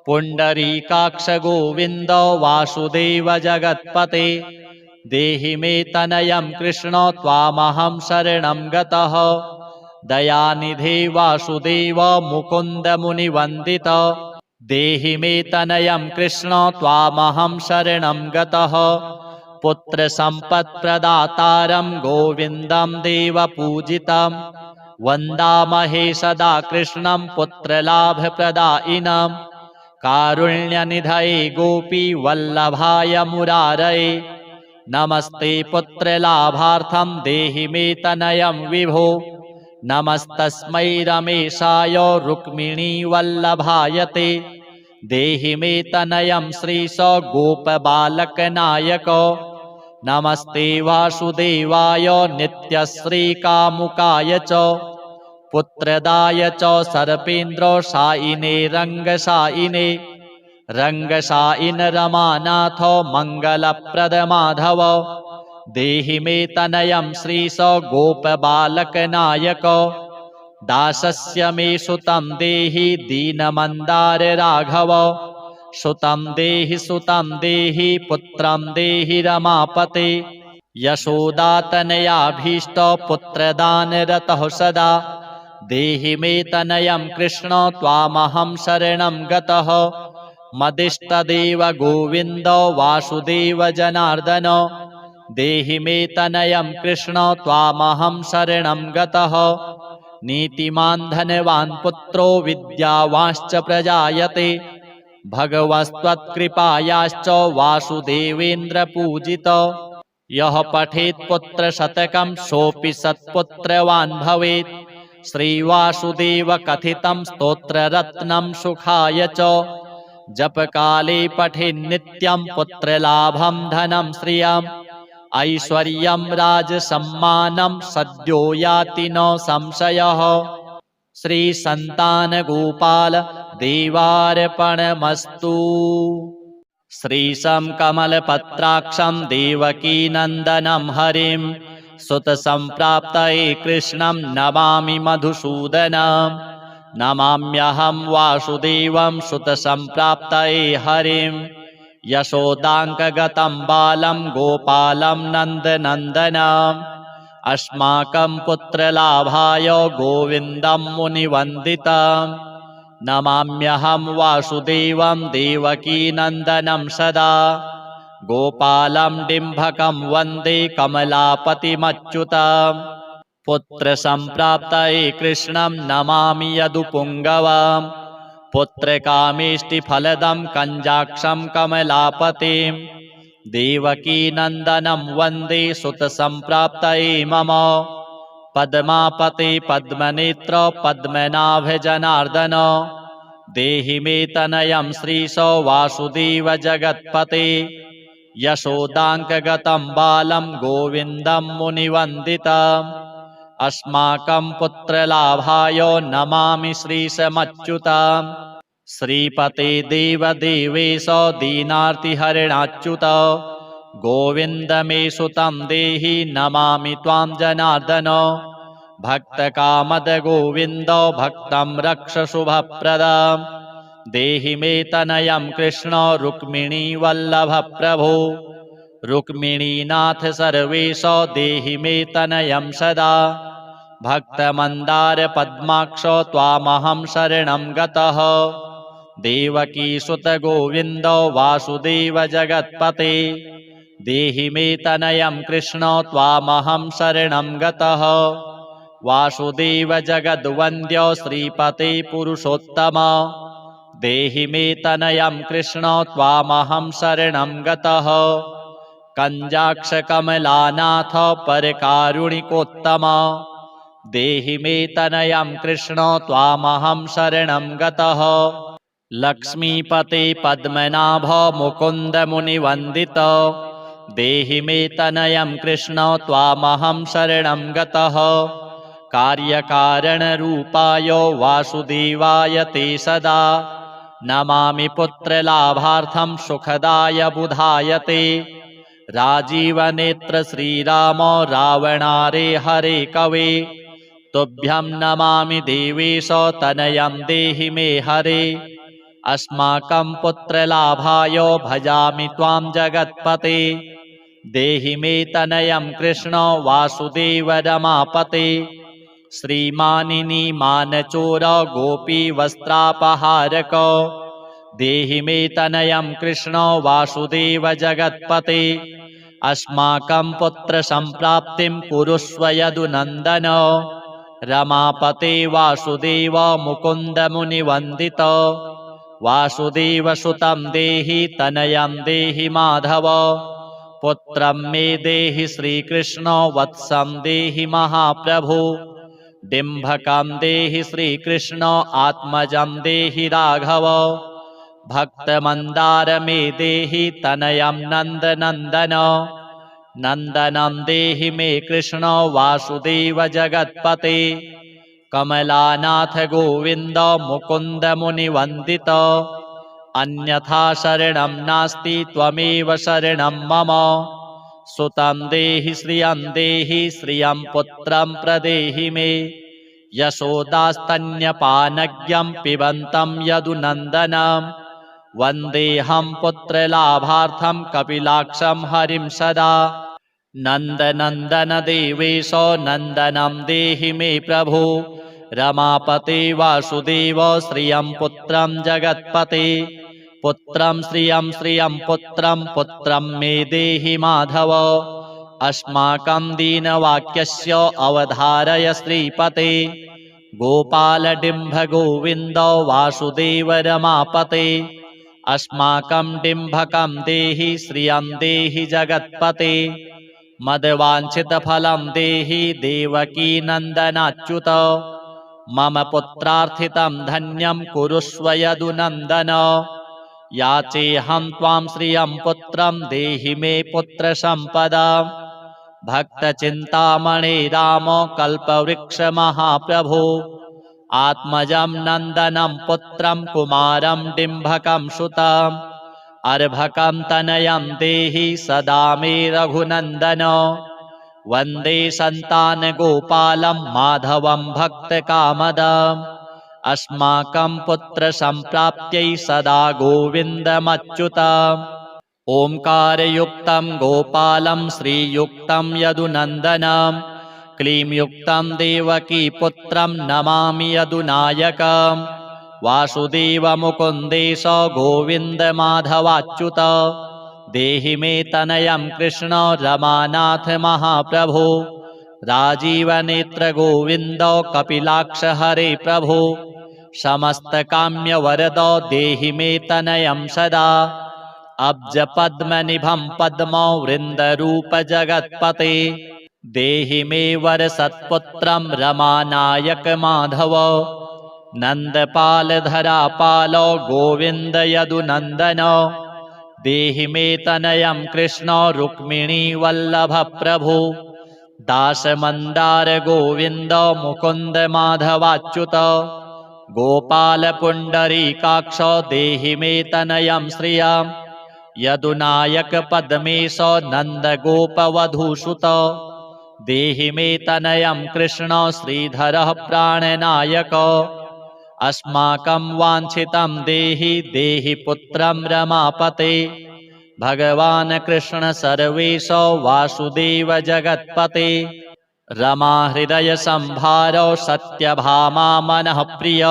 पुण्डरीकाक्ष गोविन्द वासुदेव जगत्पते देहि मे तनयं कृष्ण त्वामहं शरणं गतः दयानिधे वासुदेव मुकुन्द मुनिवन्दित देहि मे तनयं कृष्ण त्वामहं शरणं गतः पुत्रसम्पत्प्रदातारं गोविन्दं देवपूजितं वन्दामहे सदा कृष्णं पुत्रलाभप्रदायिनं कारुण्यनिधये गोपी वल्लभाय मुरारये नमस्ते पुत्रलाभार्थं देहि मे तनयं विभो नमस्तस्मै रमेशाय रुक्मिणीवल्लभाय ते देहि मे तनयं श्रीश गोपबालकनायक नमस्ते वासुदेवाय नित्यश्रीकामुकाय च पुत्रदाय च सर्पेन्द्रशायिने रङ्गशायिने रङ्गशायिन रमानाथ मङ्गलप्रद माधव देहि मे तनयं श्रीश गोपबालकनायक दासस्य मे सुतं देहि दीनमन्दार राघव सुतं देहि पुत्रं देहि रमापते यशोदातनयाभीष्ट पुत्रदानरतः सदा देहि मे तनयं कृष्ण त्वामहं शरणं गतः मदिष्टदेव गोविन्द वासुदेव जनार्दन देहि मे तनयं कृष्ण त्वामहं शरणं गतः नीतिमान् धनवान् पुत्रो विद्यावांश्च प्रजायते भगवस्त्वत्कृपायाश्च वासुदेवेन्द्रपूजित यः पठेत् पुत्रशतकं सोऽपि सत्पुत्रवान् भवेत् श्रीवासुदेव कथितं स्तोत्ररत्नं सुखाय च जपकाले पठेन्नित्यं पुत्रलाभं धनं श्रियम् ऐश्वर्यं राजसम्मानं सद्यो याति न संशयः। श्रीसन्तानगोपाल देवार्पणमस्तु। श्रीशं कमलपत्राक्षं देवकीनन्दनं हरिं सुतसम्प्राप्तये कृष्णं नमामि मधुसूदनं। नमाम्यहं वासुदेवं सुतसम्प्राप्तये हरिं यशोदाङ्कगतं बालं गोपालं नन्दनन्दनम्। अस्माकं पुत्रलाभाय गोविन्दं मुनिवन्दितम्। नमाम्यहं वासुदेवं देवकीनन्दनं सदा गोपालं डिम्भकं वन्दे कमलापतिमच्युतम्। पुत्रसम्प्राप्तये कृष्णं नमामि यदुपुङ्गवम्। पुत्रकामेष्टिफलदं कञ्जाक्षं कमलापतिं देवकीनन्दनं वन्दे सुतसम्प्राप्तये मम। पद्मापते पद्मनेत्र पद्मनाभजनार्दन देहि मे तनयं श्रीशो वासुदेव जगत्पते। यशोदाङ्कगतं बालं गोविन्दं मुनिवन्दितम्। अस्माकं पुत्रलाभाय नमामि श्रीशमच्युतम्। श्रीपते देवदेवेश दीनार्तिहरिणाच्युत गोविन्द मे सुतं देहि नमामि त्वां जनार्दन। भक्तकामद गोविन्द भक्तं रक्ष शुभप्रदं देहि मे तनयं कृष्ण रुक्मिणीवल्लभ प्रभो। रुक्मिणीनाथ सर्वेश देहि मे तनयं सदा भक्तमन्दार पद्माक्ष त्वामहं शरणं गतः। देवकीसुत गोविन्द वासुदेव जगत्पते देहि मे तनयं कृष्ण त्वामहं शरणं गतः। वासुदेव जगद्वन्द्य श्रीपते पुरुषोत्तम देहि मे तनयं कृष्ण त्वामहं शरणं गतः। कञ्जाक्षकमलानाथ परकारुणिकोत्तम देहि मे तनयं कृष्ण त्वामहं शरणं गतः। लक्ष्मीपते पद्मनाभ मुकुन्द मुनिवन्दित देहि मे तनयं कृष्ण त्वामहं शरणं गतः। कार्यकारणरूपाय वासुदेवाय ते सदा नमामि पुत्रलाभार्थं सुखदाय बुधाय ते। राजीवनेत्र श्रीराम रावणारे हरे कवे तुभ्यं नमामि देवेश तनयं देहि मे हरे। अस्माकं पुत्रलाभाय भजामि त्वां जगत्पते देहि मे तनयं कृष्ण वासुदेव रमापते। श्रीमानिनी मानचोर गोपी वस्त्रापहारक देहि मे तनयं कृष्ण वासुदेव जगत्पते। अस्माकं पुत्रसम्प्राप्तिं कुरुष्व यदुनन्दन। रमापते वासुदेव मुकुन्द मुनिवन्दित वासुदेव सुतं देहि तनयं देहि माधव। पुत्रं मे देहि श्रीकृष्ण वत्सं देहि महाप्रभु। डिम्भकं देहि श्रीकृष्ण आत्मजं देहि राघव। भक्तमन्दार मे देहि तनयं नन्दनन्दन। नन्दनं देहि मे कृष्ण वासुदेव जगत्पते। कमलानाथ गोविन्द मुकुन्द मुनिवन्दित अन्यथा शरणं नास्ति त्वमेव शरणं मम। सुतं देहि श्रियं पुत्रं प्रदेहि मे। यशोदास्तन्यपानज्ञं पिबन्तं यदुनन्दनं वन्देऽहं पुत्रलाभार्थं कपिलाक्षं हरिं सदा। नन्दनन्दन देवेश नन्दनं देहि मे प्रभु। रमापते वासुदेव श्रियं पुत्रं जगत्पते। पुत्रं श्रियं पुत्रं मे देहि माधव। अस्माकं दीनवाक्यस्य अवधारय श्रीपते। गोपालडिम्भ गोविन्द वासुदेव रमापते। अस्माकं डिम्भकं देहि श्रियं देहि जगत्पते। मदवाञ्छितफलं देहि देवकीनन्दनाच्युत। मम पुत्रार्थितं धन्यं कुरुष्व यदुनन्दन। याचेऽहं त्वां श्रियं पुत्रं देहि मे पुत्रसम्पदाम् भक्तचिन्तामणे राम कल्पवृक्षमहाप्रभो आत्मजं नन्दनं पुत्रं कुमारं डिम्भकं सुतम् अर्भकं तनयं देहि सदा मे रघुनन्दन वन्दे सन्तानगोपालं माधवं भक्तकामदम् अस्माकं पुत्रसम्प्राप्त्यै सदा गोविन्दमच्युतम् ओंकारयुक्तं गोपालं श्रीयुक्तं यदुनन्दनं क्लींयुक्तं देवकीपुत्रं नमामि यदुनायकं वासुदेवमुकुन्देश गोविन्दमाधवाच्युत देहि मे तनयं कृष्ण रमानाथ महाप्रभो राजीवनेत्र गोविन्द कपिलाक्ष हरे प्रभो समस्तकाम्यवरद देहि मे तनयं सदा अब्जपद्मनिभं पद्मो वृन्दरूप जगत्पते देहि मे वरसत्पुत्रं रमानायक माधव नन्दपालधरापाल गोविन्द यदुनन्दन देहि मे तनयं कृष्ण रुक्मिणी वल्लभ प्रभु दासमन्दार गोविन्द मुकुन्द माधवाच्युत गोपाल पुण्डरीकाक्ष देहि मे तनयं श्रियम् यदुनायक पद्मेश नन्दगोपवधूसुत देहि मे तनयं कृष्ण श्रीधरः प्राणनायक अस्माकं वाञ्छितं देहि देहि पुत्रं रमापते भगवान् कृष्ण सर्वेश वासुदेव जगत्पते रमा हृदय संभारो सत्यभामा मनः प्रिय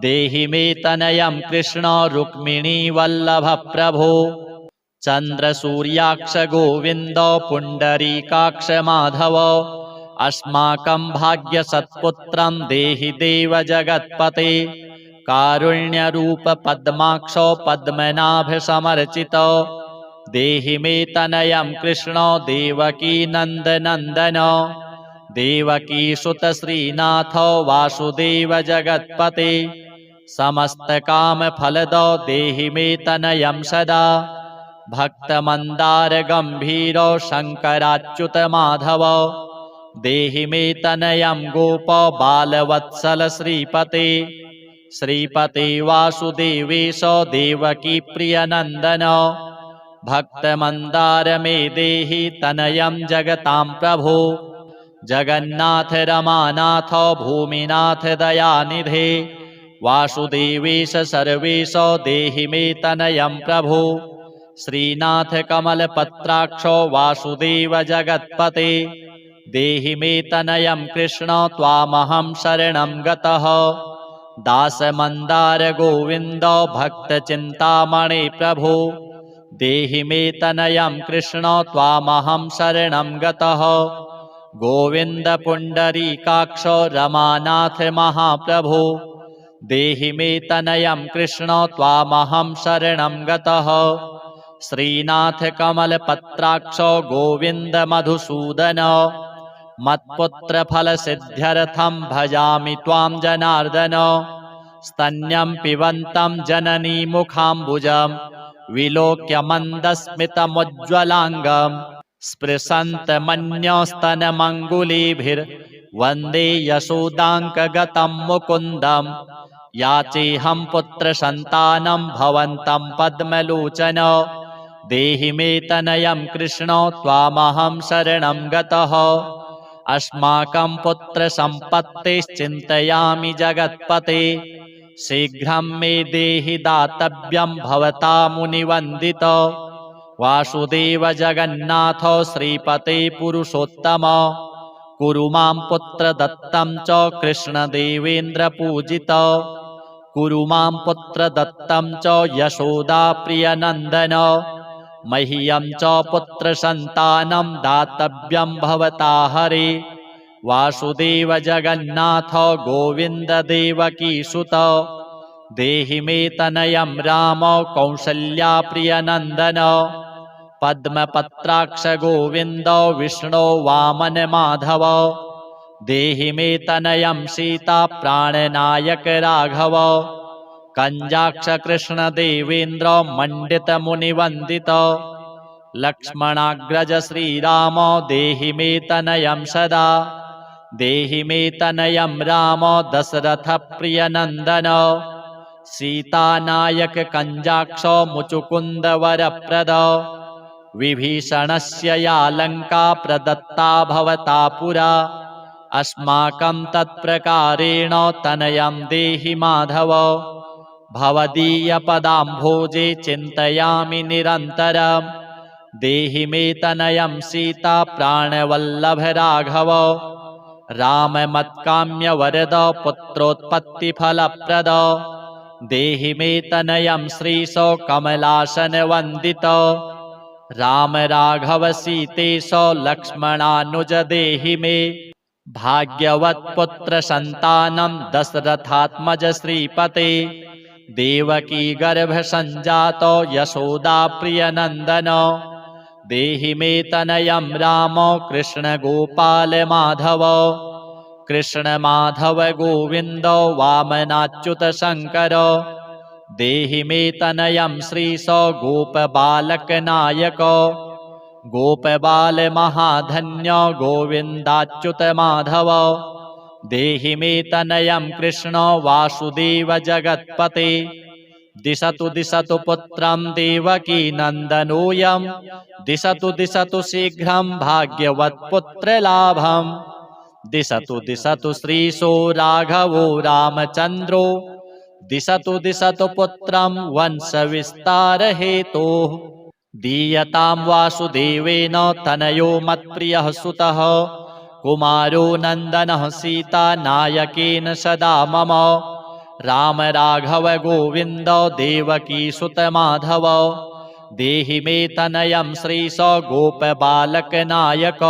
देहि मे तनयं कृष्ण रुक्मिणी वल्लभ प्रभो चन्द्रसूर्याक्ष गोविन्द पुण्डरीकाक्ष माधव अस्माकं भाग्यसत्पुत्रं देहि देव जगत्पते कारुण्यरूप पद्माक्ष पद्मनाभ समर्चित देहि मे तनयं कृष्ण देवकी नन्दनन्दन देवकी सुत श्रीनाथ वासुदेव जगत्पते समस्तकामफलद देहि मे तनयं सदा भक्तमन्दार गम्भीर शङ्कराच्युत माधव देहि मे तनयं गोप बालवत्सल श्रीपते श्रीपते वासुदेवेश देवकी प्रियनन्दन भक्तमन्दार मे देहि तनयं जगतां प्रभो जगन्नाथ रमानाथ भूमिनाथ दयानिधे वासुदेवेश सर्वेश देहि मे तनयं प्रभो श्रीनाथ कमलपत्राक्ष वासुदेव जगत्पते देहि मे तनयं कृष्ण त्वामहं शरणं गतः दासमन्दार गोविन्द भक्तचिन्तामणे प्रभो देहि मे तनयं कृष्ण त्वामहं शरणं गतः गोविन्द पुण्डरीकाक्ष रमानाथ महाप्रभो देहि मे तनयं कृष्ण त्वामहं शरणं गतः श्रीनाथ कमलपत्राक्ष गोविन्द मधुसूदन मत्पुत्रफलसिद्ध्यर्थं भजामि त्वां जनार्दन स्तन्यं पिबन्तं जननी मुखाम्बुजं विलोक्य मन्दस्मितमुज्ज्वलाङ्गम् स्पृशन्तमन्यस्तनमङ्गुलीभिर्वन्दे यशोदाङ्कगतं मुकुन्दं याचेऽहं पुत्रसन्तानं भवन्तं पद्मलोचन देहि मे तनयं कृष्ण त्वामहं शरणं गतः अस्माकं पुत्रसम्पत्तिश्चिन्तयामि जगत्पते शीघ्रं मे देहि दातव्यं भवता मुनिवन्दित वासुदेव जगन्नाथ श्रीपते पुरुषोत्तम कुरु मां पुत्रदत्तं च कृष्णदेवेन्द्रपूजित कुरु मां पुत्रदत्तं च यशोदाप्रियनन्दन मह्यं च पुत्रसन्तानं दातव्यं भवता हरे वासुदेव जगन्नाथ गोविन्द देवकीसुत देहि मे तनयं राम कौसल्याप्रियनन्दन पद्मपत्राक्ष गोविन्द विष्णो वामन माधव देहि मे तनयं सीता प्राणनायक राघव कंजाक्ष कृष्ण देवेन्द्र मंडित मुनि वंदित लक्ष्मणाग्रज श्रीराम देहि मे तनयं सदा देहि मे तनयं राम दशरथ प्रिय नंदन सीतानायक कंजाक्ष मुचुकुंद वरप्रद विभीषणस्य या लंका प्रदत्ता भवता पुरा अस्माकं तत्प्रकारेण तनयं देहि माधव भवदीयपदाम्भोजे चिन्तयामि निरन्तरम् देहि मे तनयं सीता प्राणवल्लभ राघव राममत्काम्य वरद पुत्रोत्पत्तिफलप्रद देहि मे तनयं श्रीशो कमलासन वन्दित राम राघव सीतेशो लक्ष्मणानुज देहि मे भाग्यवत्पुत्र संतानं दशरथात्मज श्रीपते देवकी गर्भ संजातो यशोदा प्रिय नंदन देहि मे तनयं राम कृष्ण गोपाल माधव कृष्ण माधव गोविंद वामनाच्युत शंकर देहि मे तनयं श्रीशो गोप बालक नायक गोप बाल महाधन्य गोविंदाच्युत माधव देहि मे तनयं कृष्ण वासुदेव जगत्पते दिशतु दिशतु पुत्रं देवकी नंदनोऽयं दिशतु दिशतु शीघ्रं भाग्यवत्पुत्र लाभं दिशतु दिशतु श्रीशो राघवो रामचंद्रो दिशतु दिशतु पुत्रं वंश विस्तार हेतोः दीयतां वासुदेवेन तनयो मत्प्रियः सुतः कुमारो नंदनः सीता नायकेन सदा मम राम राघव गोविंद देवकी सुत माधव देहि मे तनयं श्रीश गोप बालक नायक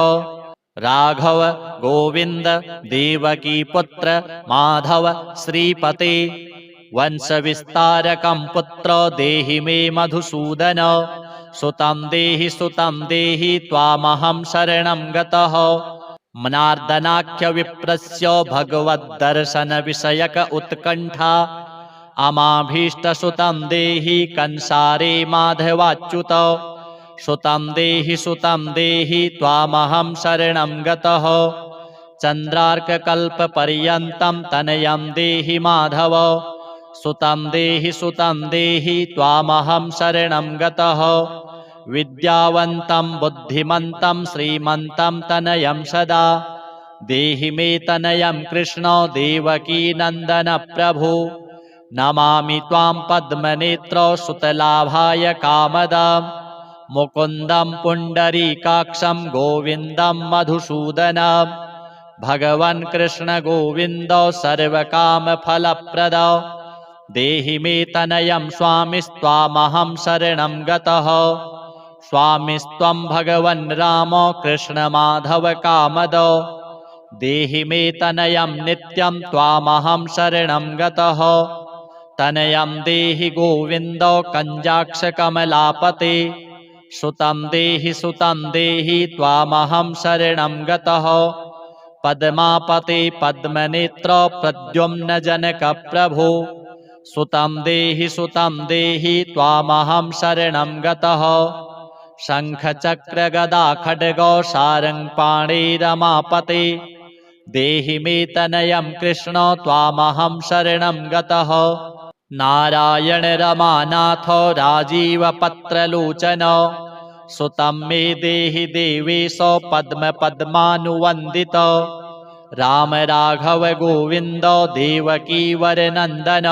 राघव गोविंद देवकी पुत्र माधव श्रीपते वंश विस्तारकं पुत्र देहि मे मधुसूदन सुतं देहि त्वामहं शरणं गतः मनार्दनाख्य विप्रस्य भगवद्दर्शन विषयक उत्कंठा अमाभीष्टसुतं देहि कंसारे माधवाच्युत सुतं देहि त्वामहं शरणं गतः चन्द्रार्ककल्पपर्यन्तं तनयं देहि माधव सुतं देहि त्वामहं शरणं गतः विद्यावन्तं बुद्धिमन्तं श्रीमन्तं तनयं सदा देहि मे तनयं कृष्ण देवकी नंदन प्रभु नमामि त्वां पद्मनेत्र सुतलाभाय कामदं मुकुन्दं पुण्डरीकाक्षं गोविन्दं मधुसूदनं भगवन् कृष्ण गोविन्द सर्वकामफलप्रद देहि मे तनयं स्वामिस्त्वामहं शरणं गतः स्वामिस्त्वं भगवन् राम कृष्ण माधव कामद देहि मे तनयं नित्यं त्वामहं शरणं गतः तनयं देहि गोविन्द कंजाक्ष कमलापते सुतं देहि त्वामहं शरणं गतः पद्मापते पद्मनेत्र प्रद्युम्न जनक प्रभो सुतं देहि त्वामहं शरणं गतः शंख चक्र गदा खड्ग सारंग पाणे रमापते देहि मे तनयं कृष्ण त्वामहं शरणं गतः नारायण रमानाथ राजीव पत्रलोचन सुतं मे देहि देवेश पद्म पद्मानुवंदित राम राघव गोविंद देवकी वरनंदन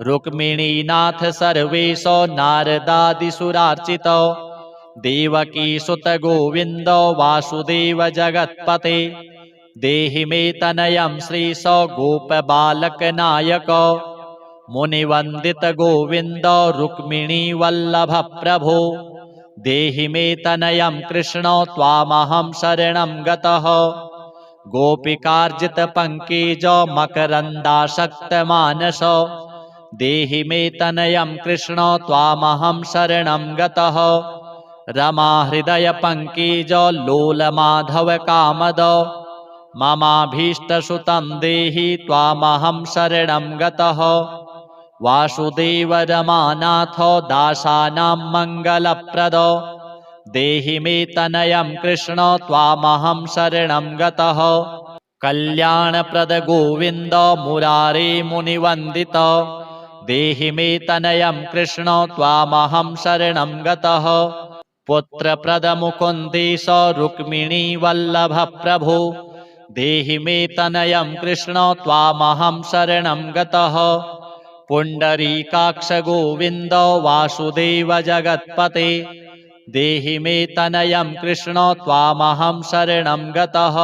रुक्मिणीनाथ सर्वेश नारदादिसुरार्चित देवकी सुत गोविंद वासुदेव जगत्पते देहि मे तनयं श्रीश गोप बालक नायक मुनिवंदित गोविंद रुक्मिणी वल्लभ प्रभो देहि मे तनयं कृष्ण त्वामहं शरणं गतः गोपिकार्जित पंकज मकरंदासक्त मानस देहि मे तनयं कृष्ण त्वामहं शरणं गतः रमा हृदय पंकज लोल माधव कामद ममाभीष्टसुतं देहि त्वामहं शरणं गतः वासुदेव रमानाथो दासानां मङ्गलप्रदो देहि मे तनयं कृष्ण त्वामहं शरणं गतः कल्याणप्रद गोविन्द मुरारे मुनिवन्दित देहि मे तनयं कृष्ण त्वामहं शरणं गतः पुत्रप्रद मुकुन्देश रुक्मिणी वल्लभ प्रभो देहि मे तनयं कृष्ण त्वामहं शरणं गतः पुण्डरीकाक्ष गोविन्द वासुदेव जगत्पते देहि मे तनयं कृष्ण त्वामहं शरणं गतः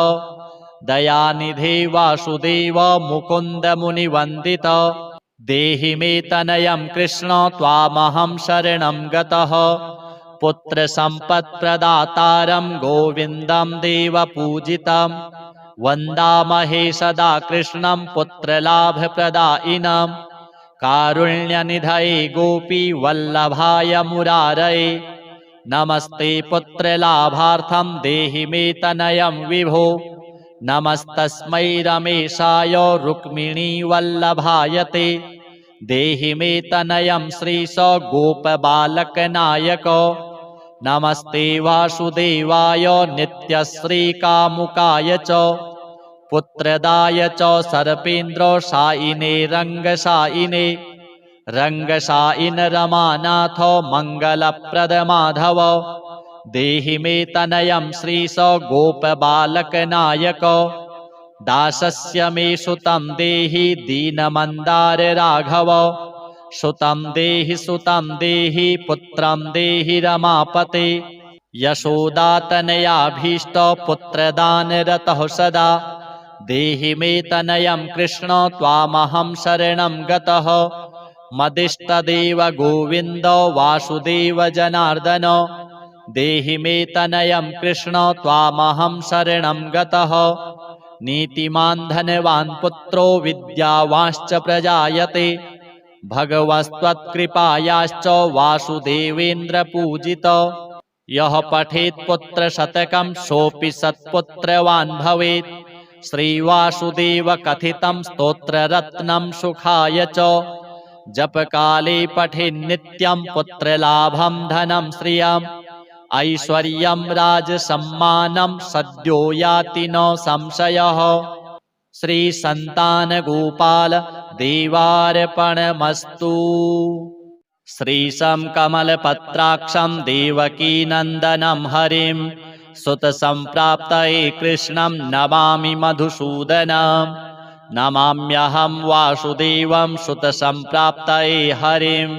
दयानिधे वासुदेव मुकुन्द मुनिवन्दित देहि मे तनयं कृष्ण त्वामहं शरणं गतः पुत्रसम्पत्प्रदातारं गोविन्दं देवपूजितं वन्दामहे सदा कृष्णं पुत्रलाभप्रदायिनं कारुण्यनिधये गोपीवल्लभाय मुरारये नमस्ते पुत्रलाभार्थं देहि मे तनयं विभो नमस्तस्मै रमेशाय रुक्मिणीवल्लभाय ते देहि मे तनयं श्रीश गोपबालकनायक नमस्ते वासुदेवाय नित्यश्रीकामुकाय च पुत्रदाय च सर्पेन्द्रशायिने रङ्गशायिने रङ्गशायिन रमानाथ मङ्गलप्रद माधव देहि मे तनयं श्रीश गोपबालकनायक दासस्य मे सुतं देहि दीनमन्दार राघव सुतं देहि पुत्रं देहि रमापते यशोदातनयाभीष्ट पुत्रदानरतः सदा देहि मे तनयं कृष्ण त्वामहं शरणं गतः मदिष्टदेव गोविन्द वासुदेव जनार्दन देहि मे तनयं कृष्ण त्वामहं शरणं गतः नीतिमान् धनवान् पुत्रो विद्यावांश्च प्रजायते भगवस्त्वत्कृपायाश्च वासुदेवेन्द्रपूजित यः पठेत् पुत्रशतकं सोऽपि सत्पुत्रवान् भवेत् श्रीवासुदेव कथितं स्तोत्ररत्नं सुखाय च जपकाले पठेन्नित्यं पुत्रलाभं धनं श्रियम् ऐश्वर्यं राजसम्मानं सद्यो याति न संशयः श्रीसन्तानगोपाल देवार्पणमस्तु श्रीशं कमलपत्राक्षं देवकीनन्दनं हरिं सुतसम्प्राप्तये कृष्णं नमामि मधुसूदनं नमाम्यहं वासुदेवं सुतसम्प्राप्तये हरिं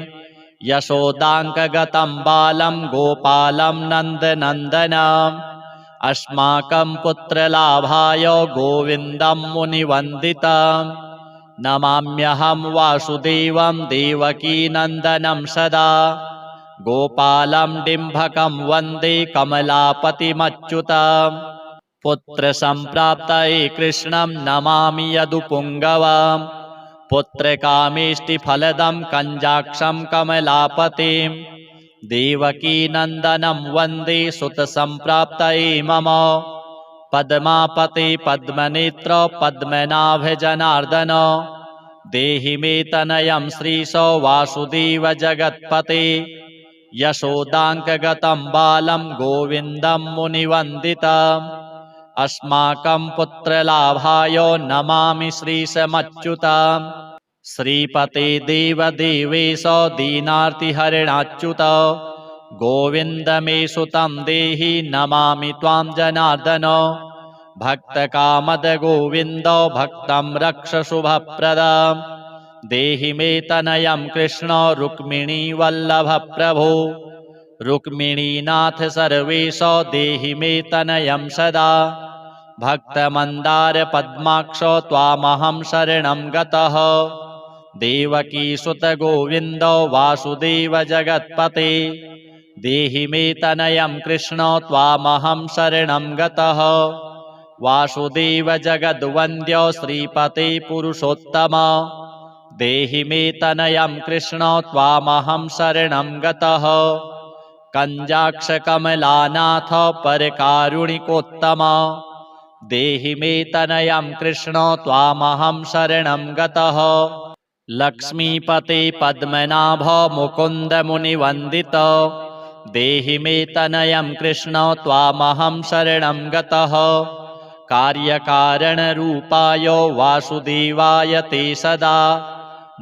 यशोदाङ्कगतं बालं गोपालं नन्दनन्दनम् अस्माकं पुत्रलाभाय गोविन्दं मुनिवन्दितं नमाम्यहं वासुदेवं देवकीनन्दनं सदा गोपालं डिम्भकं वन्दे कमलापतिमच्युतं पुत्रसम्प्राप्तये कृष्णं नमामि यदुपुङ्गवम् पुत्रकामेष्टिफलदं कञ्जाक्षं कमलापतिं देवकीनन्दनं वन्दे सुतसम्प्राप्तये मम पद्मापते पद्मनेत्र पद्मनाभजनार्दन देहि मे तनयं श्रीश वासुदेव जगत्पते यशोदाङ्कगतं बालं गोविन्दं मुनिवन्दितम् अस्माकं पुत्रलाभाय नमामि श्रीशमच्युतं श्रीपते देवदेवेश दीनार्तिहरणाच्युत गोविन्द मे सुतं देहि नमामि त्वां जनार्दन भक्तकामद गोविन्द भक्तं रक्ष शुभप्रदं देहि मे तनयं कृष्ण रुक्मिणीवल्लभ प्रभो रुक्मिणीनाथ सर्वेश देहि मे तनयं सदा भक्तमन्दार पद्माक्ष त्वामहं शरणं गतः देवकीसुत गोविन्द वासुदेव जगत्पते देहि मे तनयं कृष्ण त्वामहं शरणं गतः वासुदेव जगद्वन्द्य श्रीपते पुरुषोत्तम देहि मे तनयं कृष्ण त्वामहं शरणं गतः कञ्जाक्षकमलानाथ परकारुणिकोत्तम देहि मे तनयं कृष्ण त्वामहं शरणं गतः लक्ष्मीपते पद्मनाभ मुकुन्द मुनिवन्दित देहि मे तनयं कृष्ण त्वामहं शरणं गतः कार्यकारणरूपाय वासुदेवाय ते सदा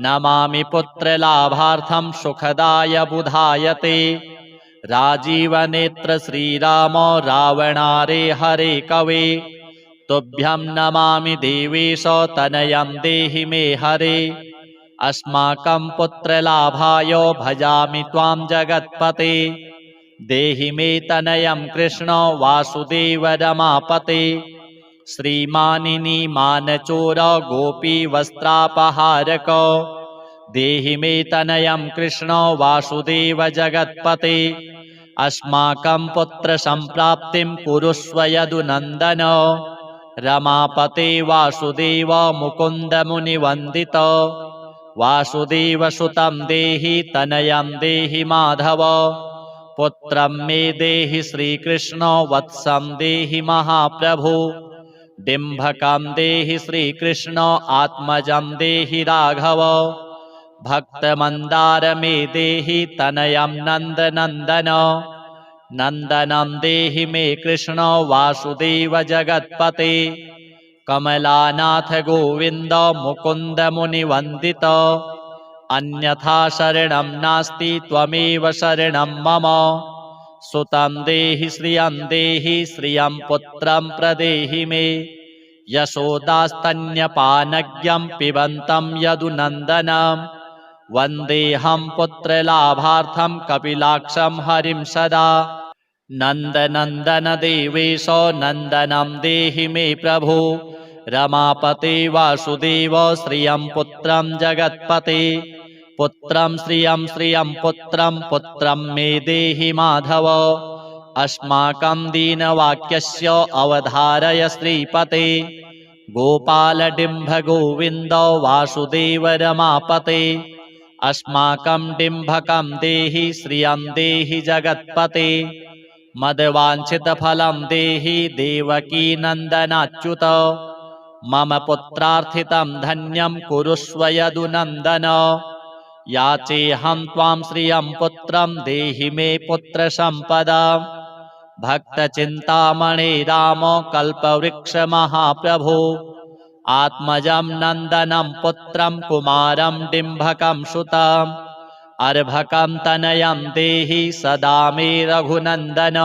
नमामि पुत्रलाभार्थं सुखदाय बुधाय ते राजीवनेत्र श्रीराम रावणारे हरे कवे तुभ्यं नमामि देवेश तनयं देहि मे हरे अस्माकं पुत्रलाभाय भजामि त्वां जगत्पते देहि मे तनयं कृष्ण वासुदेव रमापते श्रीमानिनी मानचोर गोपी वस्त्रापहारक देहि मे तनयं कृष्ण वासुदेव जगत्पते अस्माकं पुत्र संप्राप्तिं कुरुष्व यदुनन्दन रमापते वासुदेव मुकुन्द मुनिवन्दित वासुदेव सुतं देहि तनयं देहि माधव पुत्रं मे देहि श्रीकृष्ण वत्सं देहि महाप्रभु डिम्भकं देहि श्रीकृष्ण आत्मजं देहि राघव भक्तमन्दार मे देहि तनयं नन्दनन्दन नन्दनं देहि मे कृष्ण वासुदेव जगत्पते कमलानाथ गोविन्द मुकुन्द मुनिवन्दित अन्यथा शरणं नास्ति त्वमेव शरणं मम सुतं देहि श्रियं पुत्रं प्रदेहि मे यशोदास्तन्यपानज्ञं पिबन्तं यदुनन्दनं वन्देऽहं पुत्रलाभार्थं कपिलाक्षं हरिं सदा नन्दनन्दन देवेश नन्दनं देहि मे प्रभु रमापते वासुदेव श्रियं पुत्रं जगत्पते पुत्रं श्रियं पुत्रं मे देहि माधव अस्माकं दीनवाक्यस्य अवधारय श्रीपते गोपालडिम्भ गोविन्द वासुदेव रमापते अस्माकं डिम्भकं देहि श्रियं देहि जगत्पते मदवाञ्छितफलं देहि देवकी नन्दनाच्युत मम पुत्रार्थितं धन्यं कुरुष्व यदुनन्दन याचेऽहं त्वां श्रियं पुत्रं देहि मे पुत्रसम्पदां भक्तचिन्तामणे राम कल्पवृक्ष महाप्रभो आत्मजं नन्दनं पुत्रं कुमारं डिम्भकं सुतम् अर्भकं तनयं देहि सदा मे रघुनन्दन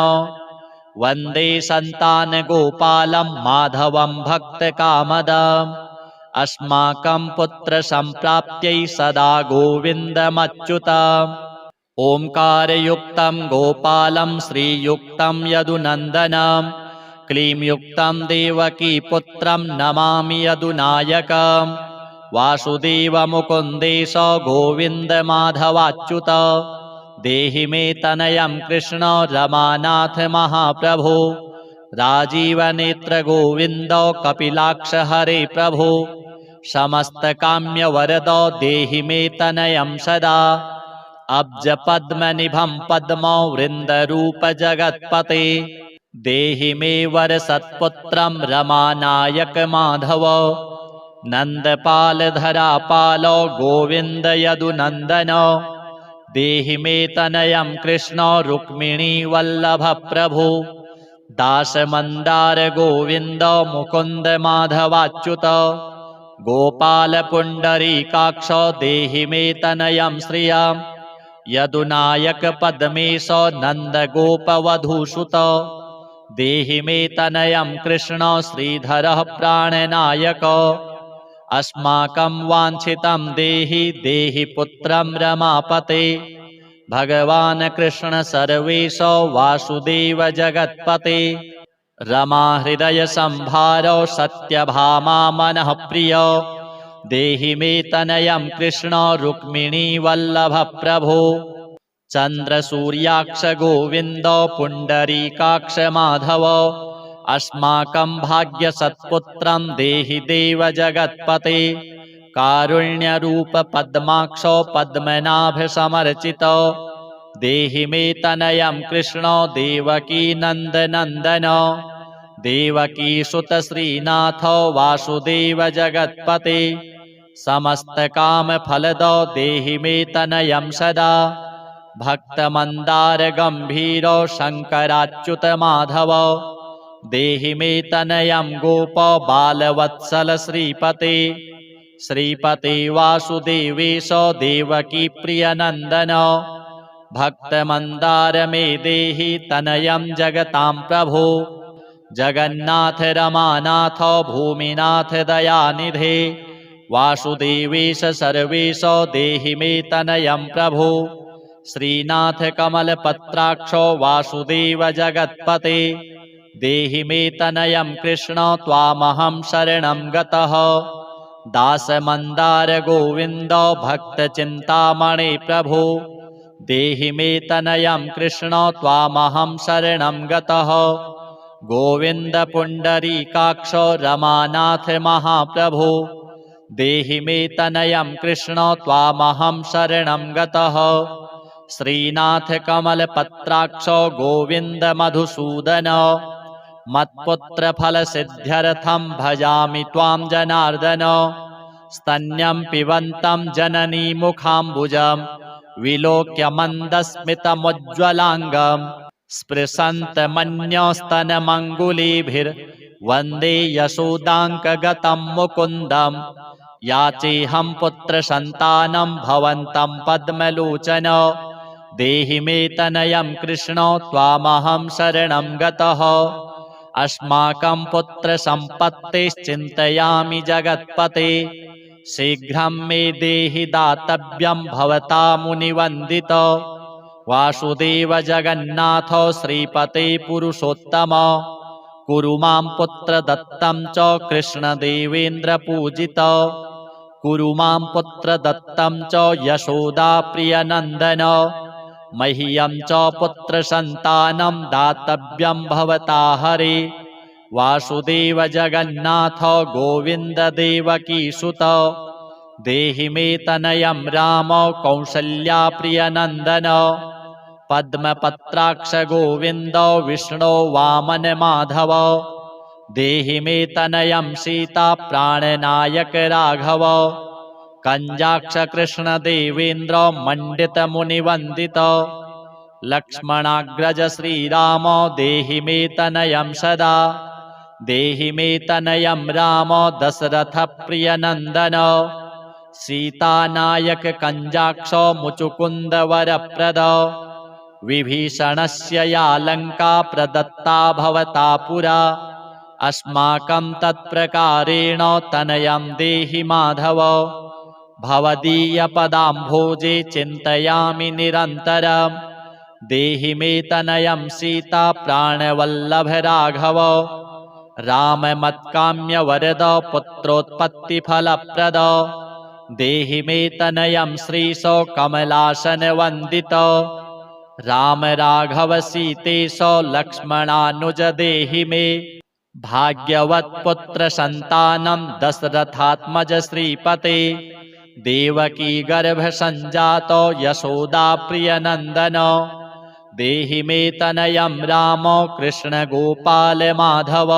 वन्दे सन्तानगोपालं माधवं भक्तकामदम् अस्माकं पुत्रसम्प्राप्त्यै सदा गोविन्दमच्युतम् ओङ्कारयुक्तं गोपालं श्रीयुक्तं यदुनन्दनं क्लींयुक्तं देवकीपुत्रं नमामि यदुनायकम् वासुदेवमुकुन्देश गोविन्दमाधवाच्युत देहि मे तनयं कृष्ण रमानाथ महाप्रभो राजीवनेत्र गोविन्द कपिलाक्ष हरे प्रभो समस्तकाम्यवरद देहि मे तनयं सदा अब्जपद्मनिभं पद्म वृन्दरूप जगत्पते देहि मे वरसत्पुत्रं रमानायक माधव नन्दपालधरापाल गोविन्द यदुनन्दन देहि मे तनयं कृष्ण रुक्मिणी वल्लभ प्रभु दासमन्दार गोविन्द मुकुन्द माधवाच्युत गोपाल पुण्डरीकाक्ष देहि मे तनयं श्रियं यदुनायक पद्मेश नन्दगोपवधूसुत देहि मे तनयं कृष्ण श्रीधरः प्राणनायक अस्माकं वाञ्छितं देहि पुत्रं रमापते भगवान् कृष्ण सर्वेश वासुदेव जगत्पते रमा हृदय संभारो सत्यभामा मनः प्रिय देहि मे तनयं कृष्ण रुक्मिणी वल्लभ प्रभो चन्द्रसूर्याक्ष गोविन्द पुण्डरीकाक्ष माधव अस्माकं भाग्यसत्पुत्रं देहि देव जगत्पते कारुण्यरूप पद्माक्ष पद्मनाभ समर्चित देहि मे तनयं कृष्ण देवकी नन्दनन्दन देवकी सुत श्रीनाथ वासुदेव जगत्पते समस्तकामफलदो देहि मे तनयं सदा भक्तमन्दारगम्भीरो शङ्कराच्युत माधव देहि मे तनयं गोप बालवत्सल श्रीपते श्रीपते वासुदेवेश देवकी प्रियनन्दन भक्तमन्दार मे देहि तनयं जगतां प्रभो जगन्नाथ रमानाथ भूमिनाथ दयानिधे वासुदेवेश सर्वेश देहि मे तनयं प्रभो श्रीनाथ कमलपत्राक्षो वासुदेव जगत्पते देहि मे तनयं कृष्ण त्वामहं शरणं गतः दासमन्दार गोविन्द भक्तचिन्तामणे प्रभो देहि मे तनयं कृष्ण त्वामहं शरणं गतः गोविन्द पुण्डरीकाक्ष रमानाथ महाप्रभो देहि मे तनयं कृष्ण त्वामहं शरणं गतः श्रीनाथ कमलपत्राक्ष गोविन्द मधुसूदन मत्पुत्र फलसिद्ध्यर्थं भजामि त्वां जनार्दन स्तन्यं पिबन्तं जननी मुखाम्बुजं विलोक्य मन्दस्मितमुज्ज्वलाङ्गं स्पृशन्तमन्यस्तनमङ्गुलीभिर्वन्दे यशोदाङ्कगतं मुकुन्दं याचेऽहं पुत्रसन्तानं भवन्तं पद्मलोचन देहि मे तनयं कृष्ण त्वामहं शरणं गतः अस्माकं पुत्रसम्पत्तिश्चिन्तयामि जगत्पते शीघ्रं मे देहि दातव्यं भवता मुनिवन्दित वासुदेव जगन्नाथ श्रीपते पुरुषोत्तम कुरु मां पुत्रदत्तं च कृष्णदेवेन्द्रपूजित कुरु मां पुत्रदत्तं च यशोदा प्रियनन्दन मह्यं च पुत्रसन्तानं दातव्यं भवता हरे वासुदेव जगन्नाथ गोविन्द देवकीसुत देहि मे तनयं राम कौसल्या प्रियनन्दन पद्मपत्राक्ष गोविन्द विष्णो वामन माधव देहि मे तनयं सीता प्राणनायक राघव कंजाक्ष कृष्ण देवेन्द्र मंडित मुनिवंदित लक्ष्मणाग्रज श्रीराम देहि मे तनयं सदा देहि मे तनयं राम दशरथ प्रियनन्दन सीतानायक कंजाक्ष मुचुकुंद वरप्रद विभीषणस्य या लङ्का प्रदत्ता भवता पुरा अस्माकं तत्प्रकारेण तनयं देहि माधव भवदीयपदाम्भोजे चिन्तयामि निरन्तरं देहि मे तनयं सीता प्राणवल्लभ राघव राममत्काम्यवरद पुत्रोत्पत्तिफलप्रद देहि मे तनयं श्रीश कमलासनवन्दित राम राघव सीतेश लक्ष्मणानुज देहि मे भाग्यवत्पुत्र संतानं दशरथात्मज श्रीपते देवकी गर्भ संजात यशोदा प्रियनन्दन देहि मे तनयं राम कृष्ण गोपाल माधव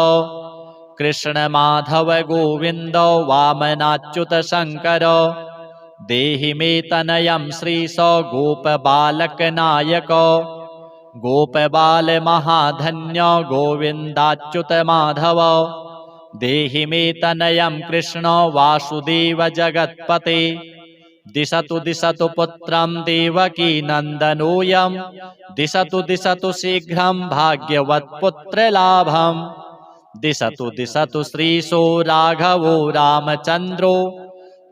कृष्ण माधव गोविन्द वामनाच्युत शङ्कर देहि मे तनयं श्रीश गोपबालक नायक गोपबाल महाधन्य गोविन्दाच्युत माधव देहि मे तनयं कृष्ण वासुदेव जगत्पते दिशतु दिशतु पुत्रं देवकी नन्दनोऽयं दिशतु दिशतु शीघ्रं भाग्यवत्पुत्रलाभं दिशतु दिशतु श्रीशो राघवो रामचन्द्रो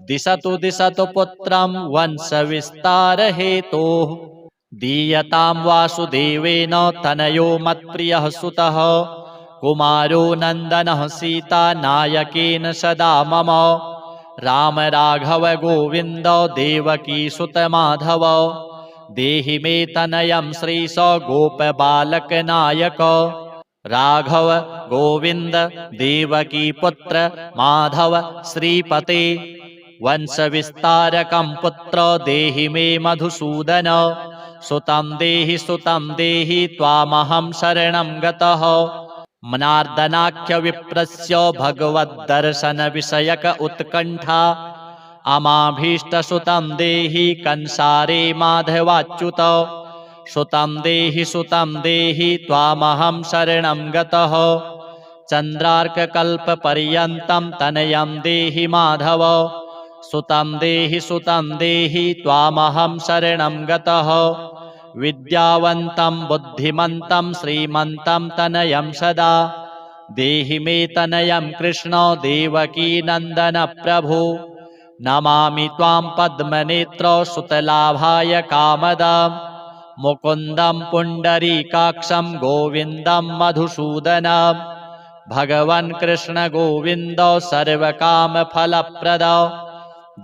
दिशतु दिशतु पुत्रं वंशविस्तारहेतोः दीयतां वासुदेवेन तनयो मत्प्रियः सुतः कुमारो नन्दनः सीता नायकेन सदा मम राम राघव गोविन्द देवकी सुत माधव देहि मे तनयं श्रीश गोपबालक नायक राघव गोविन्द देवकी पुत्र माधव श्रीपते वंशविस्तारकं पुत्र देहि मे मधुसूदन सुतं देहि त्वामहं शरणं गतः मनार्दनाख्य विप्रस्य भगवद्दर्शन विषयक उत्कण्ठा अमाभीष्टसुतं देहि कंसारे माधवाच्युत सुतं देहि त्वामहं शरणं गतः चन्द्रार्ककल्पपर्यन्तं तनयं देहि माधव सुतं देहि त्वामहं शरणं गतः विद्यावन्तं बुद्धिमन्तं श्रीमन्तं तनयं सदा देहि मे तनयं कृष्ण देवकीनन्दन प्रभु नमामि त्वां पद्मनेत्र सुतलाभाय कामदं मुकुन्दं पुण्डरीकाक्षं गोविन्दं मधुसूदनं भगवन् कृष्ण गोविन्द सर्वकामफलप्रद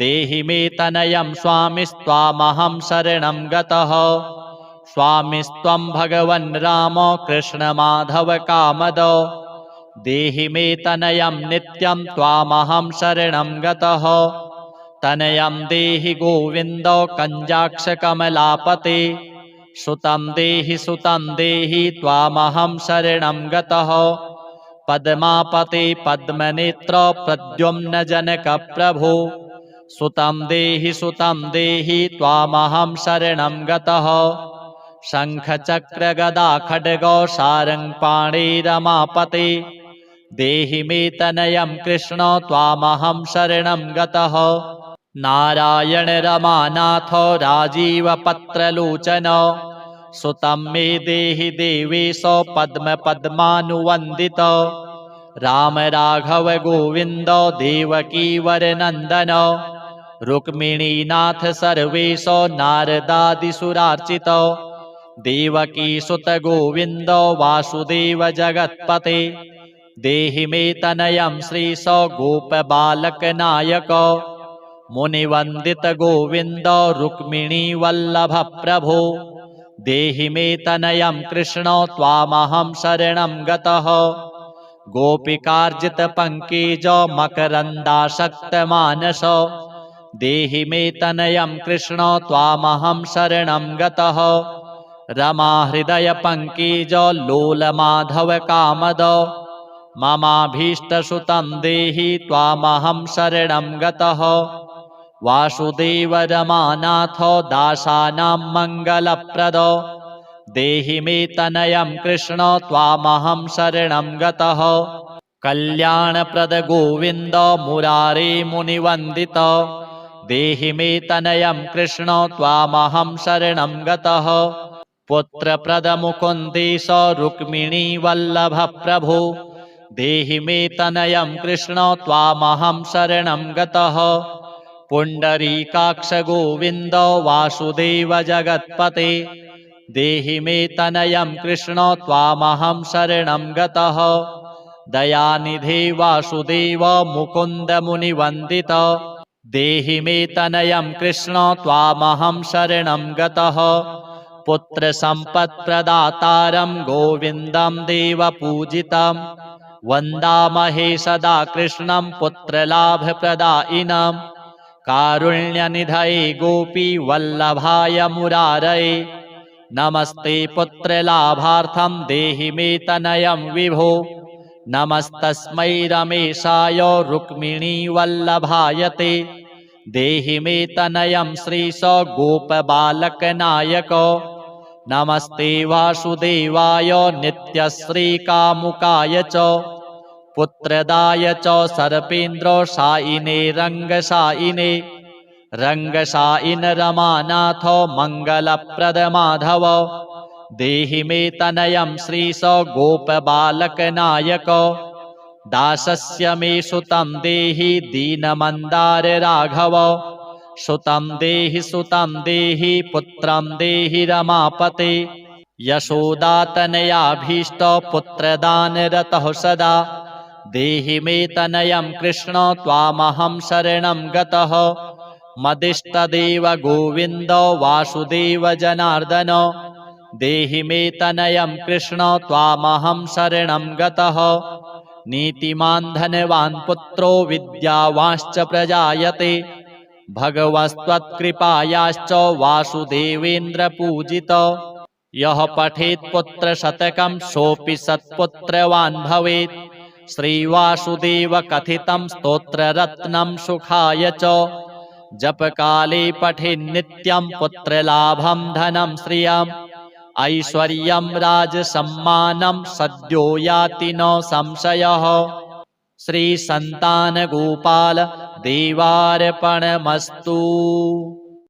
देहि मे तनयं स्वामिस्त्वामहं शरणं गतः स्वामिस्त्वं भगवन् राम कृष्णमाधव कामद देहि मे तनयं नित्यं त्वामहं शरणं गतः तनयं देहि गोविन्द कञ्जाक्षकमलापते सुतं देहि त्वामहं शरणं गतः पद्मापते पद्मनेत्र प्रद्युम्न जनक प्रभु सुतं देहि त्वामहं शरणं गतः शङ्खचक्रगदा खड्गो सारङ्गपाणि रमापते देहि मे तनयं कृष्ण त्वामहं शरणं गतः नारायण रमानाथ राजीवपत्रलोचन सुतं मे देहि देवेश पद्मपद्मानुवन्दित राम राघव गोविन्द देवकीवरनन्दन रुक्मिणीनाथ सर्वेश नारदादिसुरार्चित देवकीसुत गोविन्द वासुदेव जगत्पते देहि मे तनयं श्रीश गोपबालकनायक मुनिवन्दित गोविन्द रुक्मिणीवल्लभ प्रभो देहि मे तनयं कृष्ण त्वामहं शरणं गतः गोपिकार्जित पंकज मकरन्दासक्तमानस देहि मे तनयं कृष्ण त्वामहं शरणं गतः रमाहृदय पंकज लोलमाधव कामद ममाभीष्टसुतं देहि त्वामहं शरणं गतः वासुदेव रमानाथ दासानां मङ्गलप्रद देहि मे तनयं कृष्ण त्वामहं शरणं गतः कल्याणप्रद गोविन्द मुरारे मुनिवन्दित देहि मे तनयं कृष्ण त्वामहं शरणं गतः पुत्रप्रद मुकुन्देश रुक्मिणीवल्लभ प्रभो देहि मे तनयं कृष्ण त्वामहं शरणं गतः पुण्डरीकाक्ष गोविन्द वासुदेव जगत्पते देहि मे तनयं कृष्ण त्वामहं शरणं गतः दयानिधे वासुदेव मुकुन्द मुनिवन्दित देहि मे तनयं कृष्ण त्वामहं शरणं गतः पुत्रसम्पत्प्रदातारं गोविन्दं देवपूजितं वन्दामहे सदा कृष्णं पुत्रलाभप्रदायिनं कारुण्यनिधये गोपीवल्लभाय मुरारये नमस्ते पुत्रलाभार्थं देहि मे तनयं विभो नमस्तस्मै रमेशाय रुक्मिणीवल्लभाय ते देहि मे तनयं श्रीश गोपबालकनायक नमस्ते वासुदेवाय नित्यश्रीकामुकाय च पुत्रदाय च सर्पेन्द्रशायिने रङ्गशायिने रङ्गशायिन रमानाथ मङ्गलप्रद माधव देहि मे तनयं श्रीश गोपबालकनायक दासस्य मे सुतं देहि दीनमन्दार राघव सुतं देहि पुत्रं देहि रमापते यशोदातनयाभीष्ट पुत्रदानरतः सदा देहि मे तनयं कृष्ण त्वामहं शरणं गतः मदिष्टदेव गोविन्द वासुदेव जनार्दन देहि मे तनयं कृष्ण त्वामहं शरणं गतः नीतिमान् धनवान् पुत्रो विद्यावांश्च प्रजायते भगवस्त्वत्कृपायाश्च वासुदेवेन्द्र पूजित यः पठेत् पुत्रशतकं सोऽपि सत्पुत्रवान् भवेत् श्रीवासुदेव कथितं स्तोत्ररत्नं सुखाय च जपकाले पठेन्नित्यं पुत्रलाभं धनं श्रियम् ऐश्वर्यं राजसम्मानं सद्यो याति न संशयः। श्रीसन्तानगोपाल देवार्पणमस्तु।